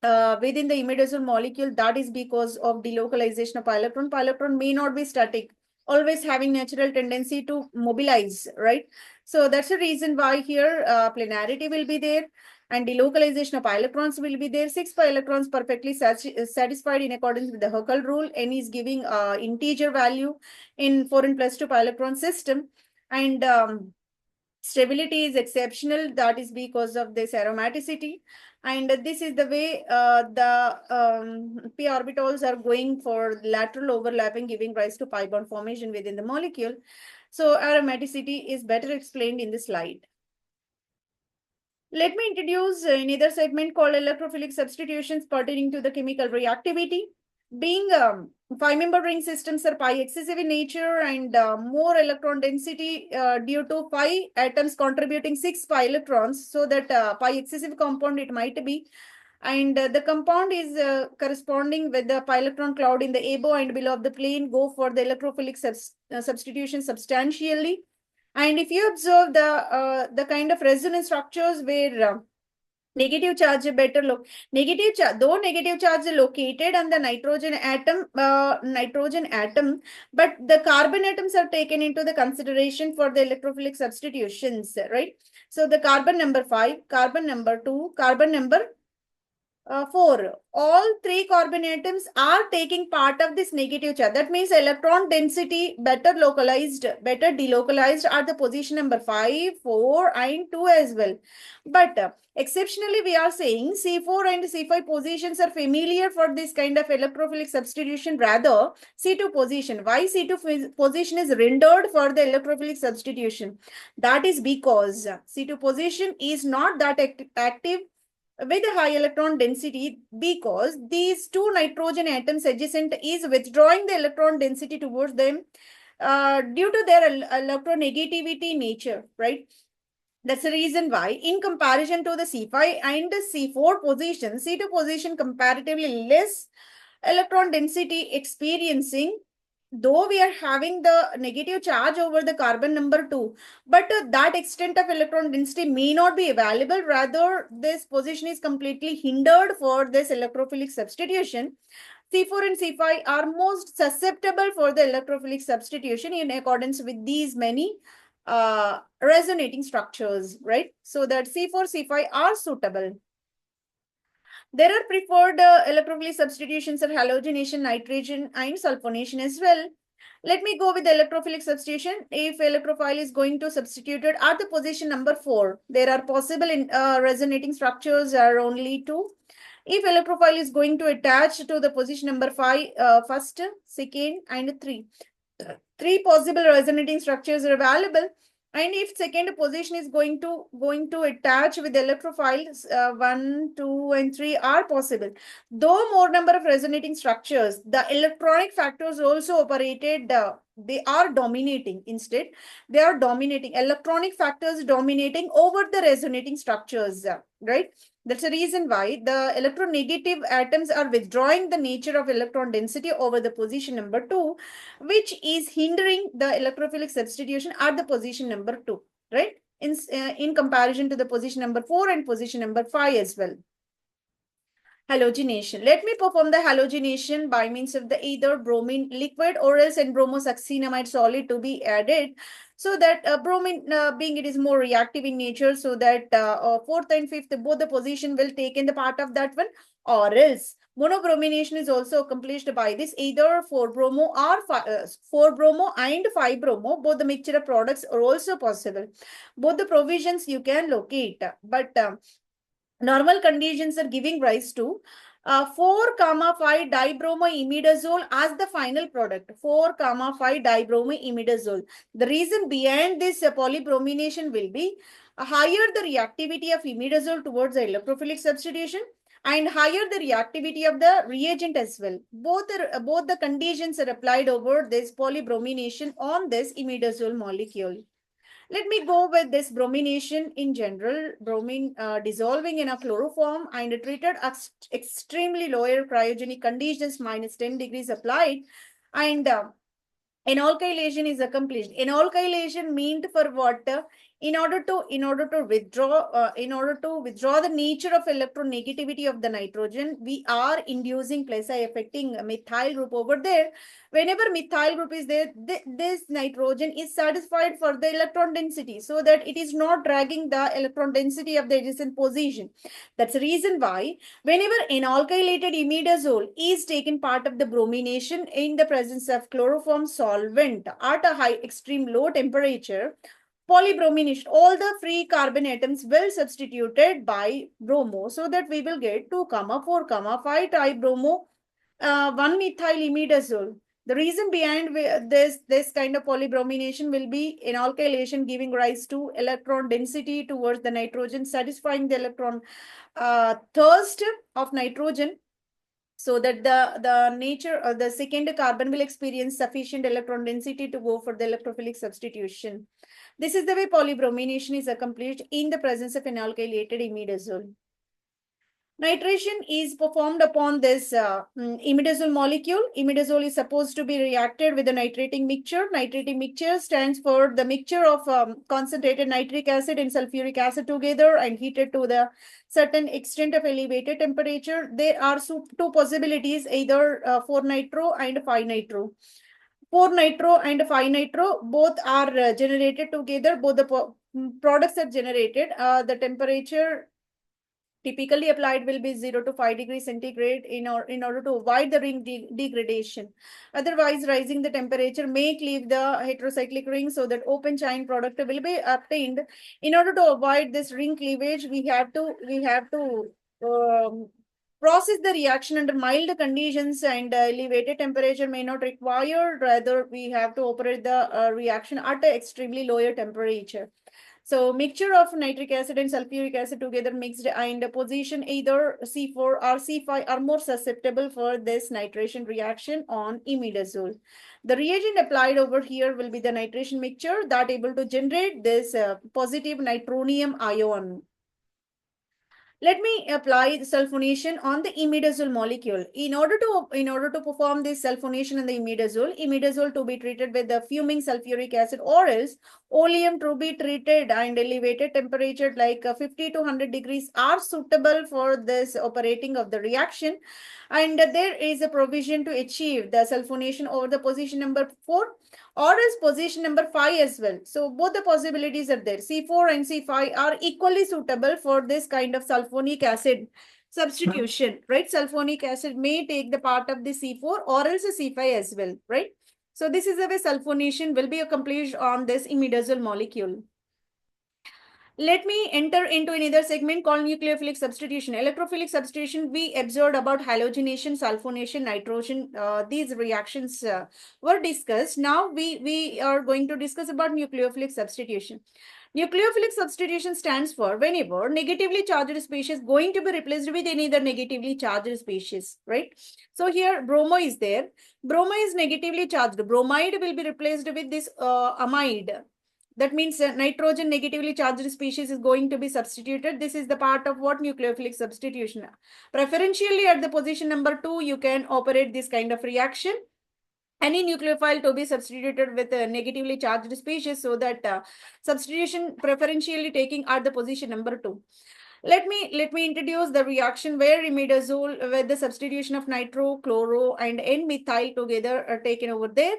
Speaker 1: within the imidazole molecule. That is because of delocalization of pi electron. Pi electron may not be static, always having natural tendency to mobilize, right? So that's the reason why here planarity will be there and delocalization of pi electrons will be there. 6 pi electrons perfectly satisfied in accordance with the Huckel rule. N is giving integer value in 4n plus 2 pi electron system. And stability is exceptional. That is because of this aromaticity. And this is the way the p orbitals are going for lateral overlapping, giving rise to pi bond formation within the molecule. So aromaticity is better explained in the slide. Let me introduce another segment called electrophilic substitutions pertaining to the chemical reactivity. Being 5-member ring systems are pi excessive in nature and more electron density due to 5 atoms contributing 6 pi electrons. So that pi excessive compound it might be. And the compound is corresponding with the pi electron cloud in the above and below of the plane go for the electrophilic substitution substantially. And if you observe the kind of resonance structures where negative charge though negative charge is located on the nitrogen atom, but the carbon atoms are taken into the consideration for the electrophilic substitutions, right? So the carbon number 5, carbon number 2, carbon number 4, all 3 carbon atoms are taking part of this negative charge. That means electron density better localized, better delocalized at the position number 5, 4 and 2 as well. But exceptionally, we are saying C4 and C5 positions are familiar for this kind of electrophilic substitution, rather C2 position. Why C2 position is rendered for the electrophilic substitution? That is because C2 position is not that active with a high electron density because these two nitrogen atoms adjacent is withdrawing the electron density towards them due to their electronegativity nature, right? That's the reason why, in comparison to the C5 and the C4 position, C2 position comparatively less electron density experiencing, though we are having the negative charge over the carbon number 2, but that extent of electron density may not be available. Rather, this position is completely hindered for this electrophilic substitution. C4 and C5 are most susceptible for the electrophilic substitution in accordance with these many resonating structures, right? So that C4, C5 are suitable. There are preferred electrophilic substitutions of halogenation, nitration, and sulfonation as well. Let me go with the electrophilic substitution. If electrophile is going to substitute it at the position number 4, there are possible in, resonating structures are only 2. If electrophile is going to attach to the position number 5, first, second, and 3. 3 possible resonating structures are available. And if second position is going to attach with electrophiles, 1, 2, and 3 are possible. Though more number of resonating structures, the electronic factors also operated, they are dominating. Instead, they are dominating. Electronic factors dominating over the resonating structures, right? That's the reason why the electronegative atoms are withdrawing the nature of electron density over the position number 2, which is hindering the electrophilic substitution at the position number 2, right? In comparison to the position number 4 and position number 5 as well. Halogenation. Let me perform the halogenation by means of the either bromine liquid or else and bromosuccinamide solid to be added, so that bromine being it is more reactive in nature, so that fourth and fifth both the position will take in the part of that one, or else monobromination is also accomplished by this either 4-bromo or 4-bromo and 5-bromo. Both the mixture of products are also possible. Both the provisions you can locate, but normal conditions are giving rise to 4-5 dibromoimidazole as the final product. 4-5 dibromoimidazole. The reason behind this polybromination will be higher the reactivity of imidazole towards the electrophilic substitution and higher the reactivity of the reagent as well. Both the conditions are applied over this polybromination on this imidazole molecule. Let me go with this bromination in general. Bromine dissolving in a chloroform and treated at extremely lower cryogenic conditions, -10 degrees applied, and enalkylation is accomplished. Enalkylation meant for what? In order to withdraw the nature of electronegativity of the nitrogen, we are inducing quasi-affecting methyl group over there. Whenever methyl group is there, this nitrogen is satisfied for the electron density, so that it is not dragging the electron density of the adjacent position. That's the reason why whenever enalkylated imidazole is taken part of the bromination in the presence of chloroform solvent at a high extreme low temperature, polybromination, all the free carbon atoms will substituted by bromo, so that we will get 2, 4, 5 tribromo 1-methyl imidazole. The reason behind this kind of polybromination will be enalkylation, giving rise to electron density towards the nitrogen, satisfying the electron thirst of nitrogen, so that the nature of the second carbon will experience sufficient electron density to go for the electrophilic substitution. This is the way polybromination is accomplished in the presence of enalkylated imidazole. Nitration is performed upon this imidazole molecule. Imidazole is supposed to be reacted with a nitrating mixture. Nitrating mixture stands for the mixture of concentrated nitric acid and sulfuric acid together and heated to the certain extent of elevated temperature. There are two possibilities, either 4-nitro and 5-nitro. 4-nitro and 5-nitro, both are generated together. Both the products are generated. The temperature typically applied will be 0 to 5 degrees centigrade in order to avoid the ring degradation. Otherwise, rising the temperature may cleave the heterocyclic ring, so that open chain product will be obtained. In order to avoid this ring cleavage, we have to process the reaction under mild conditions, and elevated temperature may not require. Rather, we have to operate the reaction at an extremely lower temperature. So mixture of nitric acid and sulfuric acid together mixed and position either C4 or C5 are more susceptible for this nitration reaction on imidazole. The reagent applied over here will be the nitration mixture that able to generate this positive nitronium ion. Let me apply the sulfonation on the imidazole molecule. In order to perform this sulfonation on the imidazole to be treated with the fuming sulfuric acid or else oleum to be treated and elevated temperature like 50 to 100 degrees are suitable for this operating of the reaction. And there is a provision to achieve the sulfonation over the position number 4 or is position number 5 as well. So both the possibilities are there. C4 and C5 are equally suitable for this kind of sulfonic acid substitution, right? Sulfonic acid may take the part of the C4 or else a C5 as well, right? So this is the way sulfonation will be accomplished on this imidazole molecule. Let me enter into another segment called nucleophilic substitution. Electrophilic substitution, we observed about halogenation, sulfonation, nitrogen. These reactions were discussed. Now we are going to discuss about nucleophilic substitution. Nucleophilic substitution stands for whenever negatively charged species going to be replaced with any other negatively charged species, right? So here bromo is there. Bromo is negatively charged. Bromide will be replaced with this amide. That means nitrogen negatively charged species is going to be substituted. This is the part of what nucleophilic substitution. Preferentially at the position number 2, you can operate this kind of reaction. Any nucleophile to be substituted with a negatively charged species so that substitution preferentially taking at the position number 2. Let me introduce the reaction where imidazole with the substitution of nitro, chloro, and N-methyl together are taken over there.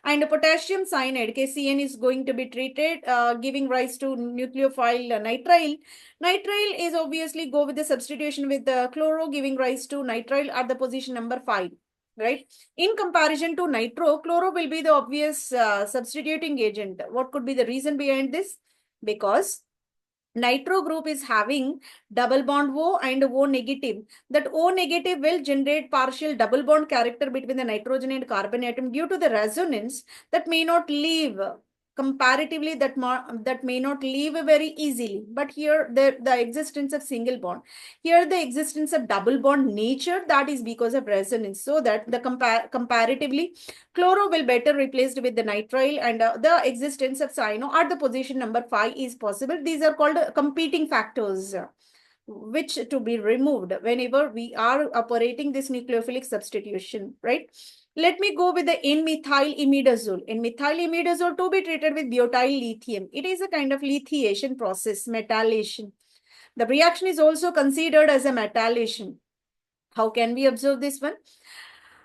Speaker 1: And potassium cyanide, KCN, is going to be treated, giving rise to nucleophile nitrile. Nitrile is obviously go with the substitution with the chloro, giving rise to nitrile at the position number 5. Right. In comparison to nitro, chloro will be the obvious substituting agent. What could be the reason behind this? Because nitro group is having double bond O and O negative. That O negative will generate partial double bond character between the nitrogen and carbon atom due to the resonance that may not leave comparatively that may not leave very easily. But here the existence of single bond. Here the existence of double bond nature, that is because of resonance. So that the comparatively chloro will better replaced with the nitrile and the existence of cyano at the position number 5 is possible. These are called competing factors which to be removed whenever we are operating this nucleophilic substitution, right? Let me go with the N-methyl imidazole. N-methyl imidazole to be treated with butyl lithium. It is a kind of lithiation process, metallation. The reaction is also considered as a metallation. How can we observe this one?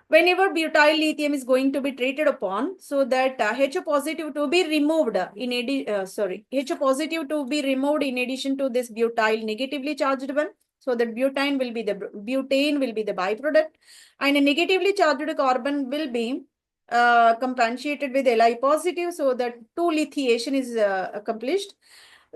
Speaker 1: Whenever butyl lithium is going to be treated upon, so that HO positive to be removed HO positive to be removed in addition to this butyl negatively charged one. So that butane will be the byproduct, and a negatively charged carbon will be compensated with Li positive, so that 2 lithiation is accomplished.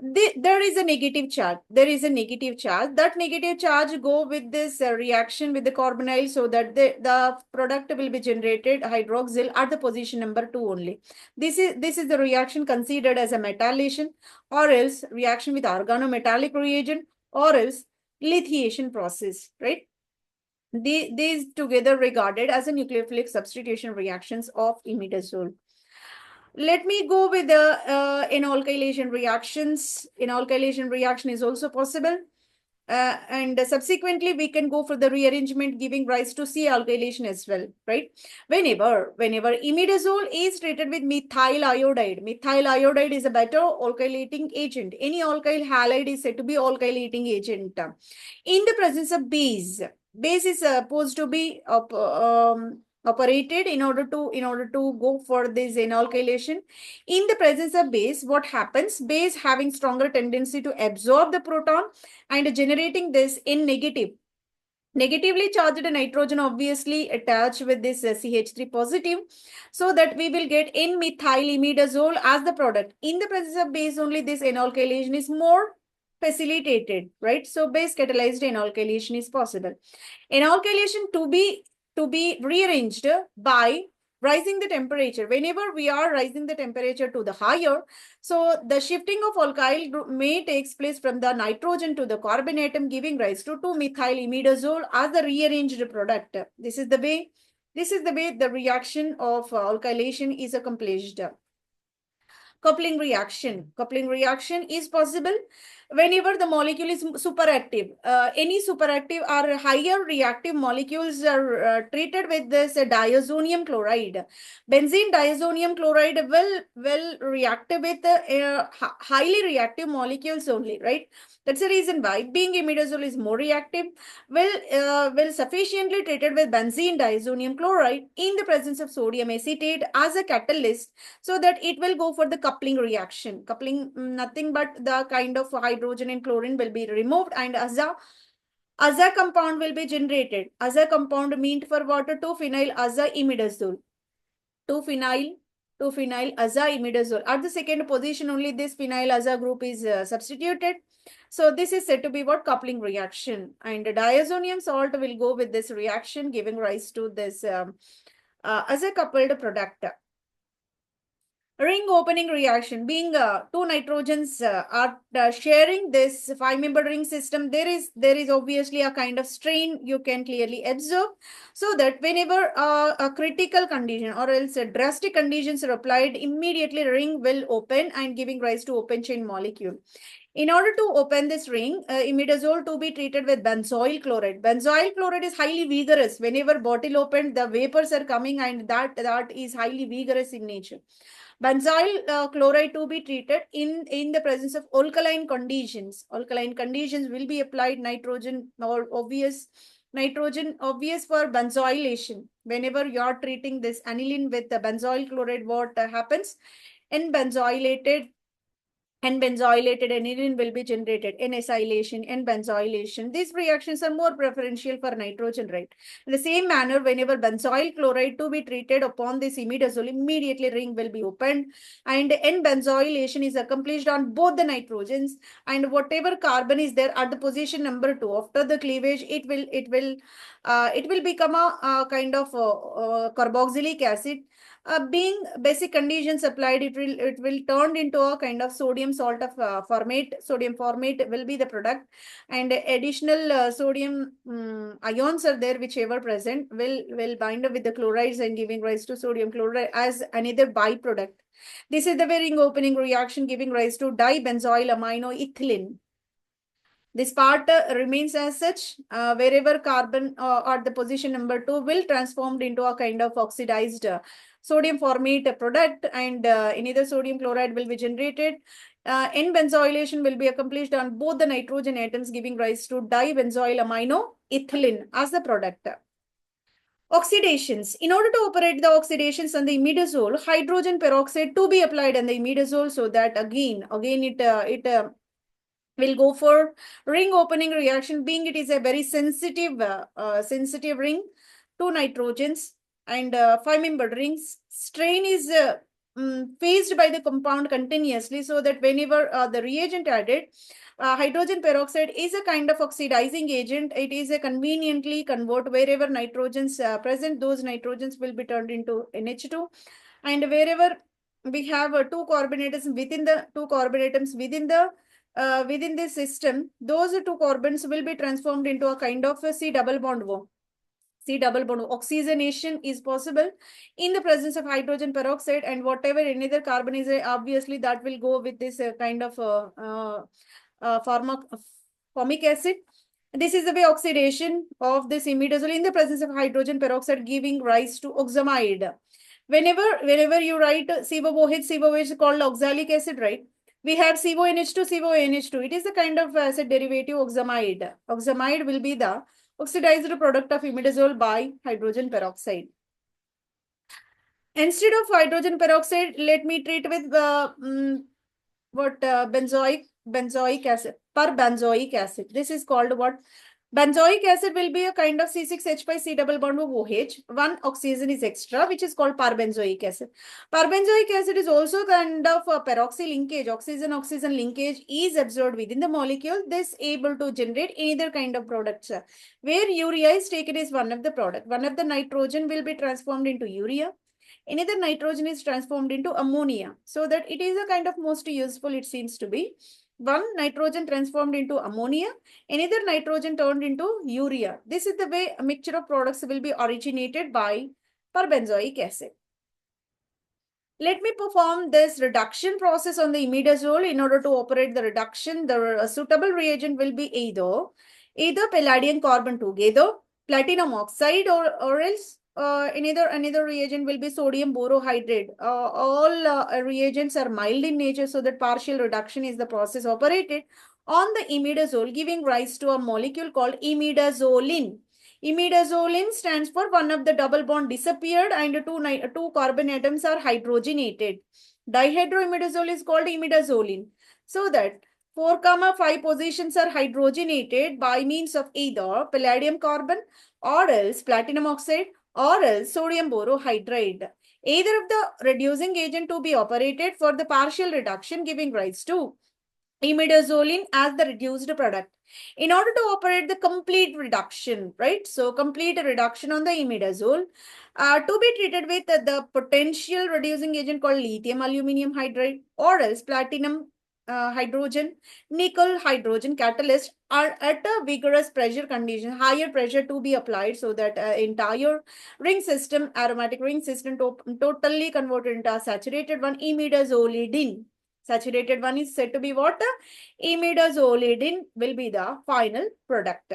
Speaker 1: There is a negative charge. There is a negative charge. That negative charge go with this reaction with the carbonyl, so that the product will be generated hydroxyl at the position number 2 only. This is the reaction considered as a metallation, or else reaction with organometallic reagent, or else lithiation process, right? These together regarded as a nucleophilic substitution reactions of imidazole. Let me go with the enalkylation reactions. Enalkylation reaction is also possible. And subsequently, we can go for the rearrangement giving rise to C alkylation as well, right? Whenever imidazole is treated with methyl iodide is a better alkylating agent. Any alkyl halide is said to be alkylating agent. In the presence of base is supposed to be operated in order to go for this enalkylation. In the presence of base, what happens? Base having stronger tendency to absorb the proton and generating this in negatively charged nitrogen obviously attached with this CH3 positive, so that we will get N-methyl imidazole as the product. In the presence of base only, this enalkylation is more facilitated, right? So base catalyzed enalkylation is possible. Enalkylation to be rearranged by rising the temperature. Whenever we are rising the temperature to the higher, so the shifting of alkyl group may takes place from the nitrogen to the carbon atom, giving rise to 2-methyl-imidazole as the rearranged product. This is the way the reaction of alkylation is accomplished. Coupling reaction. Coupling reaction is possible whenever the molecule is superactive. Any superactive or higher reactive molecules are treated with this diazonium chloride. Benzene diazonium chloride will react with highly reactive molecules only, right? That's the reason why, being imidazole is more reactive, will sufficiently treated with benzene diazonium chloride in the presence of sodium acetate as a catalyst, so that it will go for the coupling reaction. Coupling, nothing but the kind of hydrogen and chlorine will be removed, and aza compound will be generated. Aza compound meant for water, 2-phenyl aza-imidazole. 2-phenyl aza-imidazole. At the second position, only this phenyl aza group is substituted. So this is said to be what? Coupling reaction. And diazonium salt will go with this reaction, giving rise to this aza coupled product. Ring opening reaction, being two nitrogens are sharing this 5-member ring system, there is obviously a kind of strain you can clearly observe, so that whenever a critical condition or else drastic conditions are applied, immediately ring will open and giving rise to open chain molecule. In order to open this ring, imidazole to be treated with benzoyl chloride. Benzoyl chloride is highly vigorous. Whenever bottle opened, the vapors are coming, and that is highly vigorous in nature. Benzoyl chloride to be treated in the presence of alkaline conditions. Alkaline conditions will be applied nitrogen, or obvious for benzoylation. Whenever you are treating this aniline with the benzoyl chloride, what happens? N-benzoylated aniline will be generated. N-acylation, N-benzoylation. These reactions are more preferential for nitrogen, right? In the same manner, whenever benzoyl chloride to be treated upon this imidazole, immediately ring will be opened, and N-benzoylation is accomplished on both the nitrogens, and whatever carbon is there at the position number 2, after the cleavage, it will become a kind of carboxylic acid. Being basic conditions applied, it will turn into a kind of sodium salt of formate. Sodium formate will be the product, and additional sodium ions are there, whichever present will bind up with the chlorides and giving rise to sodium chloride as another byproduct. This is the ring opening reaction, giving rise to dibenzoyl aminoethylene. This part remains as such, wherever carbon at the position number 2 will transformed into a kind of oxidized sodium formate product, and another sodium chloride will be generated. N-benzylation will be accomplished on both the nitrogen atoms, giving rise to dibenzoyl aminoethylene as the product. Oxidations. In order to operate the oxidations on the imidazole, hydrogen peroxide to be applied on the imidazole, so that again it will go for ring opening reaction, being it is a very sensitive ring, 2 nitrogens and 5-member rings. Strain is phased by the compound continuously, so that whenever the reagent added, hydrogen peroxide is a kind of oxidizing agent. It is a conveniently convert wherever nitrogens present, those nitrogens will be turned into NH2, and wherever we have 2 carbon atoms within this system, those 2 carbons will be transformed into a kind of a C double bond O. C double bond oxygenation is possible in the presence of hydrogen peroxide, and whatever another carbon is, obviously that will go with this kind of formic acid. This is the way oxidation of this imidazole in the presence of hydrogen peroxide, giving rise to oxamide. Whenever you write COOH is called oxalic acid, right? We have CONH2, CONH2. It is a kind of acid derivative oxamide. Oxamide will be the oxidized product of imidazole by hydrogen peroxide. Instead of hydrogen peroxide, let me treat with benzoic acid, perbenzoic acid. This is called what? Benzoic acid will be a kind of C6H5 C double bond of OH. One oxygen is extra, which is called perbenzoic acid. Perbenzoic acid is also kind of a peroxy linkage. Oxygen-oxygen linkage is observed within the molecule. This able to generate either kind of products. Where urea is taken is one of the product. One of the nitrogen will be transformed into urea. Another nitrogen is transformed into ammonia, so that it is a kind of most useful, it seems to be. One nitrogen transformed into ammonia, another nitrogen turned into urea. This is the way a mixture of products will be originated by perbenzoic acid. Let me perform this reduction process on the imidazole. In order to operate the reduction, the suitable reagent will be either palladium carbon together, platinum oxide, or else another reagent will be sodium borohydrate. All reagents are mild in nature, so that partial reduction is the process operated on the imidazole, giving rise to a molecule called imidazoline. Imidazoline stands for one of the double bond disappeared and two carbon atoms are hydrogenated. Dihydroimidazole is called imidazoline. So that 4, 5 positions are hydrogenated by means of either palladium carbon or else platinum oxide or else sodium borohydride. Either of the reducing agent to be operated for the partial reduction, giving rise to imidazoline as the reduced product. In order to operate the complete reduction, right? So complete reduction on the imidazole to be treated with the potential reducing agent called lithium aluminum hydride or else platinum hydrogen, nickel hydrogen catalyst are at a vigorous pressure condition, higher pressure to be applied, so that entire ring system, aromatic ring system totally converted into a saturated one, imidazolidine. Saturated one is said to be what? Imidazolidine will be the final product.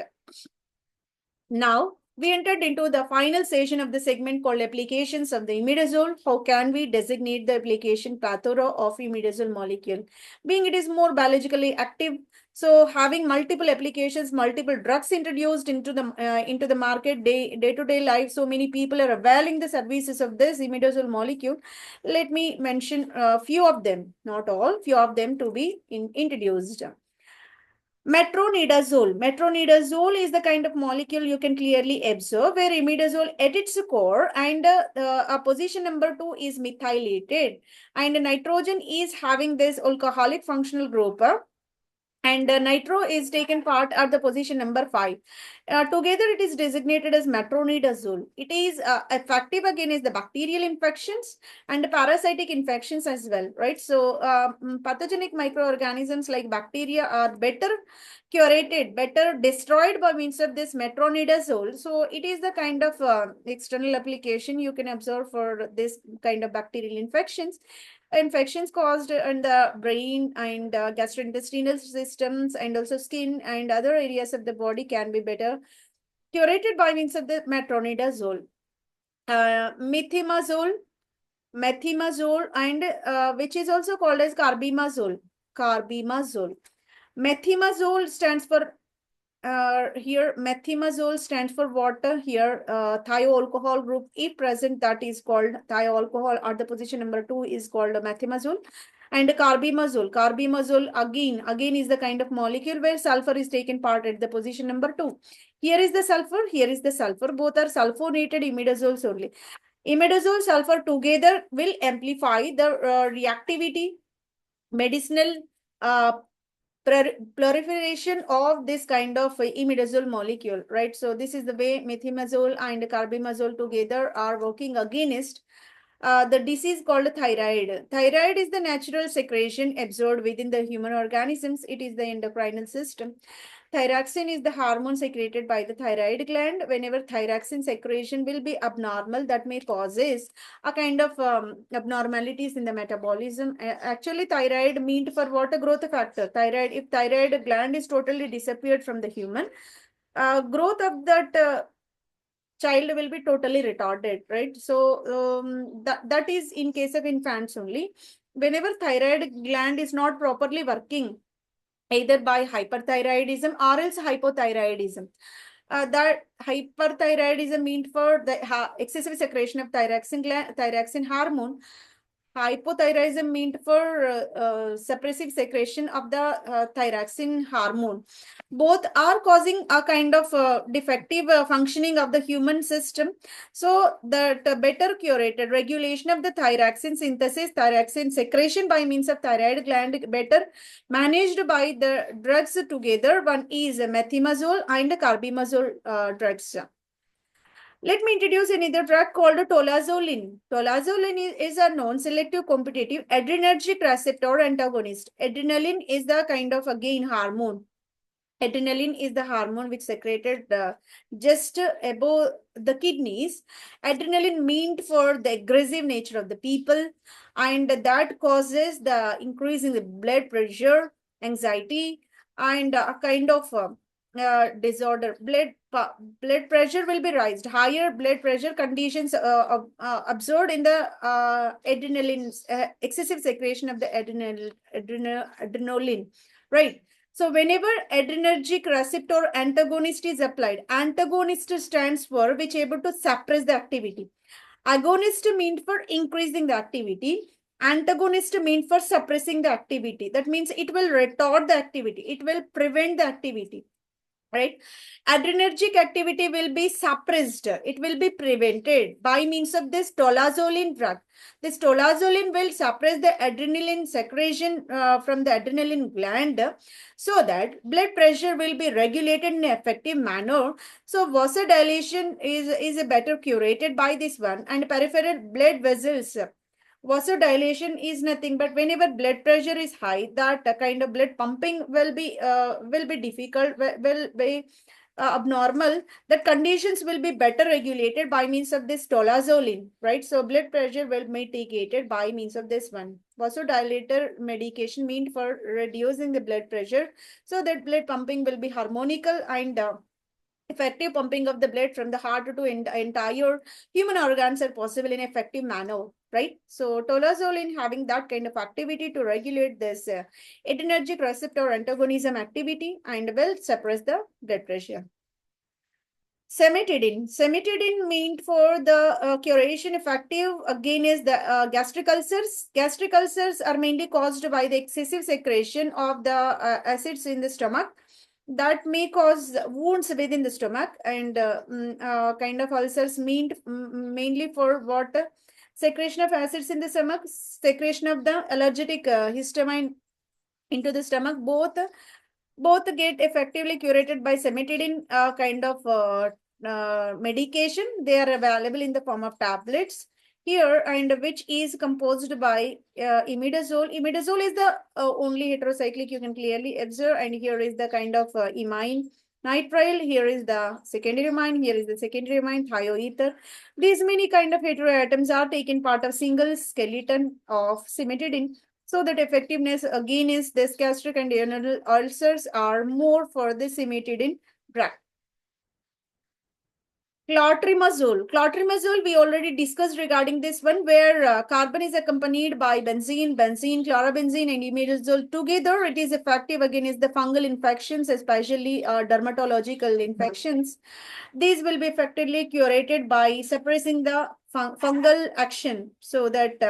Speaker 1: Now, we entered into the final session of the segment called applications of the imidazole. How can we designate the application plethora of imidazole molecule? Being it is more biologically active, so having multiple applications, multiple drugs introduced into the market day-to-day life, so many people are availing the services of this imidazole molecule. Let me mention a few of them, not all, few of them to be introduced. Metronidazole. Metronidazole is the kind of molecule you can clearly observe where imidazole at its core and position number 2 is methylated and nitrogen is having this alcoholic functional group. And nitro is taken part at the position number 5. Together, it is designated as metronidazole. It is effective against the bacterial infections and parasitic infections as well, right? So, pathogenic microorganisms like bacteria are better curated, better destroyed by means of this metronidazole. So, it is the kind of external application you can observe for this kind of bacterial infections caused in the brain and gastrointestinal systems and also skin and other areas of the body can be better curated by means of the metronidazole. Methimazole and which is also called as carbimazole. Methimazole stands for here methimazole stands for water. Here thioalcohol group if present, that is called thioalcohol, or the position number 2 is called methimazole. And carbimazole again is the kind of molecule where sulfur is taken part at the position number 2. Here is the sulfur, both are sulfonated imidazoles only. Imidazole sulfur together will amplify the reactivity, medicinal proliferation of this kind of imidazole molecule, right? So this is the way methimazole and carbimazole together are working against the disease called thyroid. Thyroid is the natural secretion absorbed within the human organisms. It is the endocrinal system. Thyroxine is the hormone secreted by the thyroid gland. Whenever thyroxine secretion will be abnormal, that may causes a kind of abnormalities in the metabolism. Actually, thyroid meant for what? A growth factor. If thyroid gland is totally disappeared from the human, growth of that child will be totally retarded, right? So that is in case of infants only. Whenever thyroid gland is not properly working, either by hyperthyroidism or else hypothyroidism. That hyperthyroidism means for the excessive secretion of thyroxine hormone. Hypothyroidism meant for suppressive secretion of the thyroxine hormone. Both are causing a kind of defective functioning of the human system. So that better curated regulation of the thyroxine synthesis, thyroxine secretion by means of thyroid gland better managed by the drugs together. One is methimazole and carbimazole drugs. Let me introduce another drug called tolazolin. Tolazolin is a non-selective competitive adrenergic receptor antagonist. Adrenaline is the kind of again hormone. Adrenaline is the hormone which secreted just above the kidneys. Adrenaline meant for the aggressive nature of the people, and that causes the increase in the blood pressure, anxiety, and a kind of disorder. Blood pressure will be raised. Higher blood pressure conditions observed in the adrenaline, excessive secretion of the adrenaline, right? So whenever adrenergic receptor antagonist is applied, antagonist stands for which able to suppress the activity. Agonist means for increasing the activity. Antagonist means for suppressing the activity. That means it will retard the activity. It will prevent the activity, right? Adrenergic activity will be suppressed. It will be prevented by means of this tolazolin drug. This tolazolin will suppress the adrenaline secretion from the adrenaline gland, so that blood pressure will be regulated in an effective manner. So vasodilation is better curated by this one, and peripheral blood vessels. Vasodilation is nothing but whenever blood pressure is high, that kind of blood pumping will be difficult, will be abnormal. That conditions will be better regulated by means of this tolazolin, right? So blood pressure will be mitigated by means of this one. Vasodilator medication meant for reducing the blood pressure, so that blood pumping will be harmonical, and effective pumping of the blood from the heart to entire human organs are possible in effective manner, right? So tolazolin having that kind of activity to regulate this adrenergic receptor antagonism activity and will suppress the blood pressure. Cimetidine. Cimetidine meant for the curation effective against the gastric ulcers. Gastric ulcers are mainly caused by the excessive secretion of the acids in the stomach that may cause wounds within the stomach, and kind of ulcers meant mainly for what? Secretion of acids in the stomach, secretion of the allergic histamine into the stomach. Both get effectively curated by cimetidine kind of medication. They are available in the form of tablets here, and which is composed by imidazole. Imidazole is the only heterocyclic you can clearly observe, and here is the kind of imine nitrile. Here is the secondary imine. Here is the secondary imine thioether. These many kind of heteroatoms are taken part of single skeleton of cimetidine, so that effectiveness again is this gastric and renal ulcers are more for the cimetidine drug. Clotrimazole. Clotrimazole, we already discussed regarding this one, where carbon is accompanied by benzene, chlorobenzene, and imidazole together. It is effective against the fungal infections, especially dermatological infections. These will be effectively curated by suppressing the fungal action, so that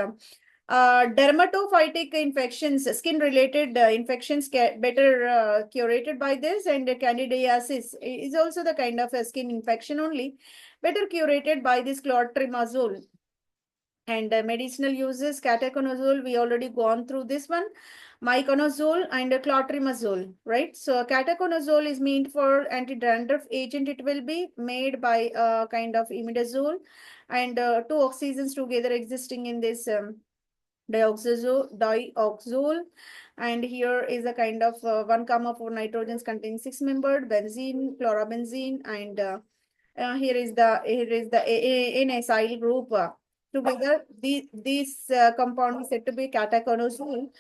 Speaker 1: dermatophytic infections, skin-related infections get better curated by this, and candidiasis is also the kind of a skin infection only, better curated by this clotrimazole. And medicinal uses, ketoconazole, we already gone through this one, miconazole and clotrimazole, right? So ketoconazole is meant for anti-dandruff agent. It will be made by a kind of imidazole, and two oxygens together existing in this dioxazole, and here is a kind of 1,4 nitrogens containing 6-membered benzene, chlorobenzene, and here is the N-acyl group. Together, this compound is said to be ketoconazole,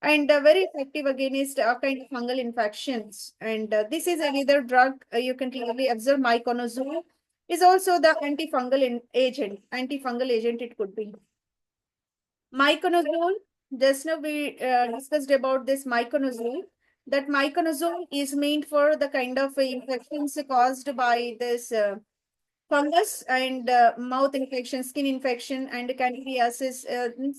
Speaker 1: and very effective against kind of fungal infections. And this is another drug you can clearly observe. Miconazole is also the antifungal agent. Antifungal agent it could be. Miconazole, just now we discussed about this miconazole. That miconazole is meant for the kind of infections caused by this fungus, and mouth infection, skin infection, and candidiasis.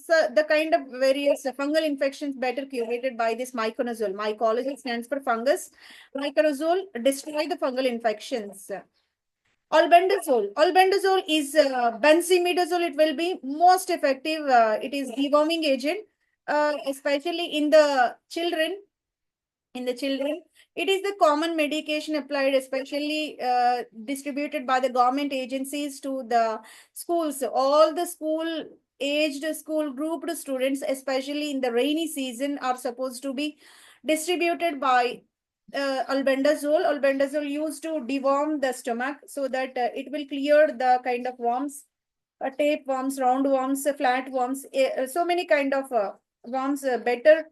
Speaker 1: So the kind of various fungal infections better curated by this miconazole. Mycology stands for fungus. Miconazole destroy the fungal infections. Albendazole. Albendazole is benzimidazole. It will be most effective. It is deworming agent, especially in the children. in the children. It is the common medication applied, especially distributed by the government agencies to the schools. All the school aged, school grouped students, especially in the rainy season, are supposed to be distributed by albendazole. Albendazole used to deworm the stomach so that it will clear the kind of worms, tape worms, round worms, flat worms, so many kind of worms better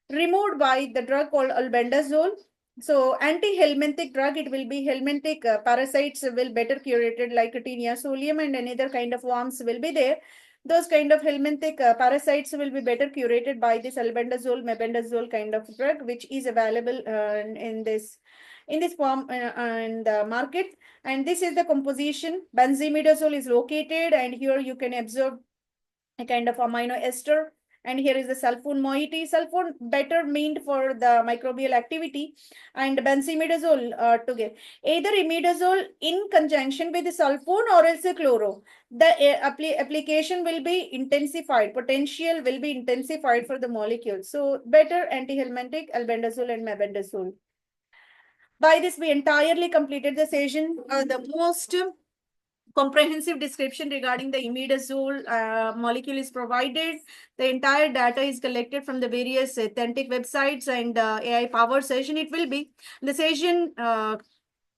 Speaker 1: removed by the drug called albendazole. So anti-helminthic drug, it will be helminthic parasites will better curated like Taenia solium and another kind of worms will be there. Those kind of helminthic parasites will be better curated by this albendazole, mebendazole kind of drug, which is available in this form in the market. And this is the composition. Benzimidazole is located, and here you can observe a kind of amino ester. And here is the sulfone moiety. Sulfone better meant for the microbial activity, and benzimidazole together. Either imidazole in conjunction with the sulfone or else the chloro. The application will be intensified. Potential will be intensified for the molecule. So better antihelminthic, albendazole and mebendazole. By this, we entirely completed the session. The most comprehensive description regarding the imidazole molecule is provided. The entire data is collected from the various authentic websites and AI powered session. It will be the session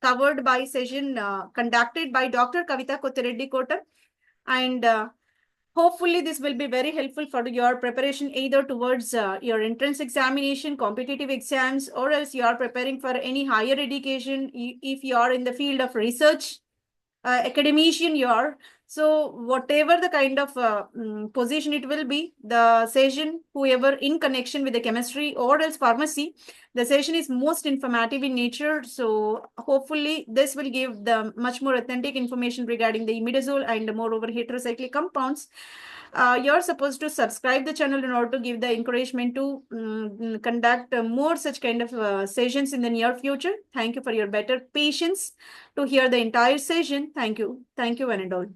Speaker 1: covered by session conducted by Dr. Kavita Kothireddy Kota, and hopefully this will be very helpful for your preparation either towards your entrance examination, competitive exams, or else you are preparing for any higher education if you are in the field of research. Academician you are. So whatever the kind of position it will be, the session, whoever in connection with the chemistry or else pharmacy, the session is most informative in nature. So hopefully this will give the much more authentic information regarding the imidazole and moreover heterocyclic compounds. You're supposed to subscribe the channel in order to give the encouragement to conduct more such kind of sessions in the near future. Thank you for your better patience to hear the entire session. Thank you. Thank you, one and all.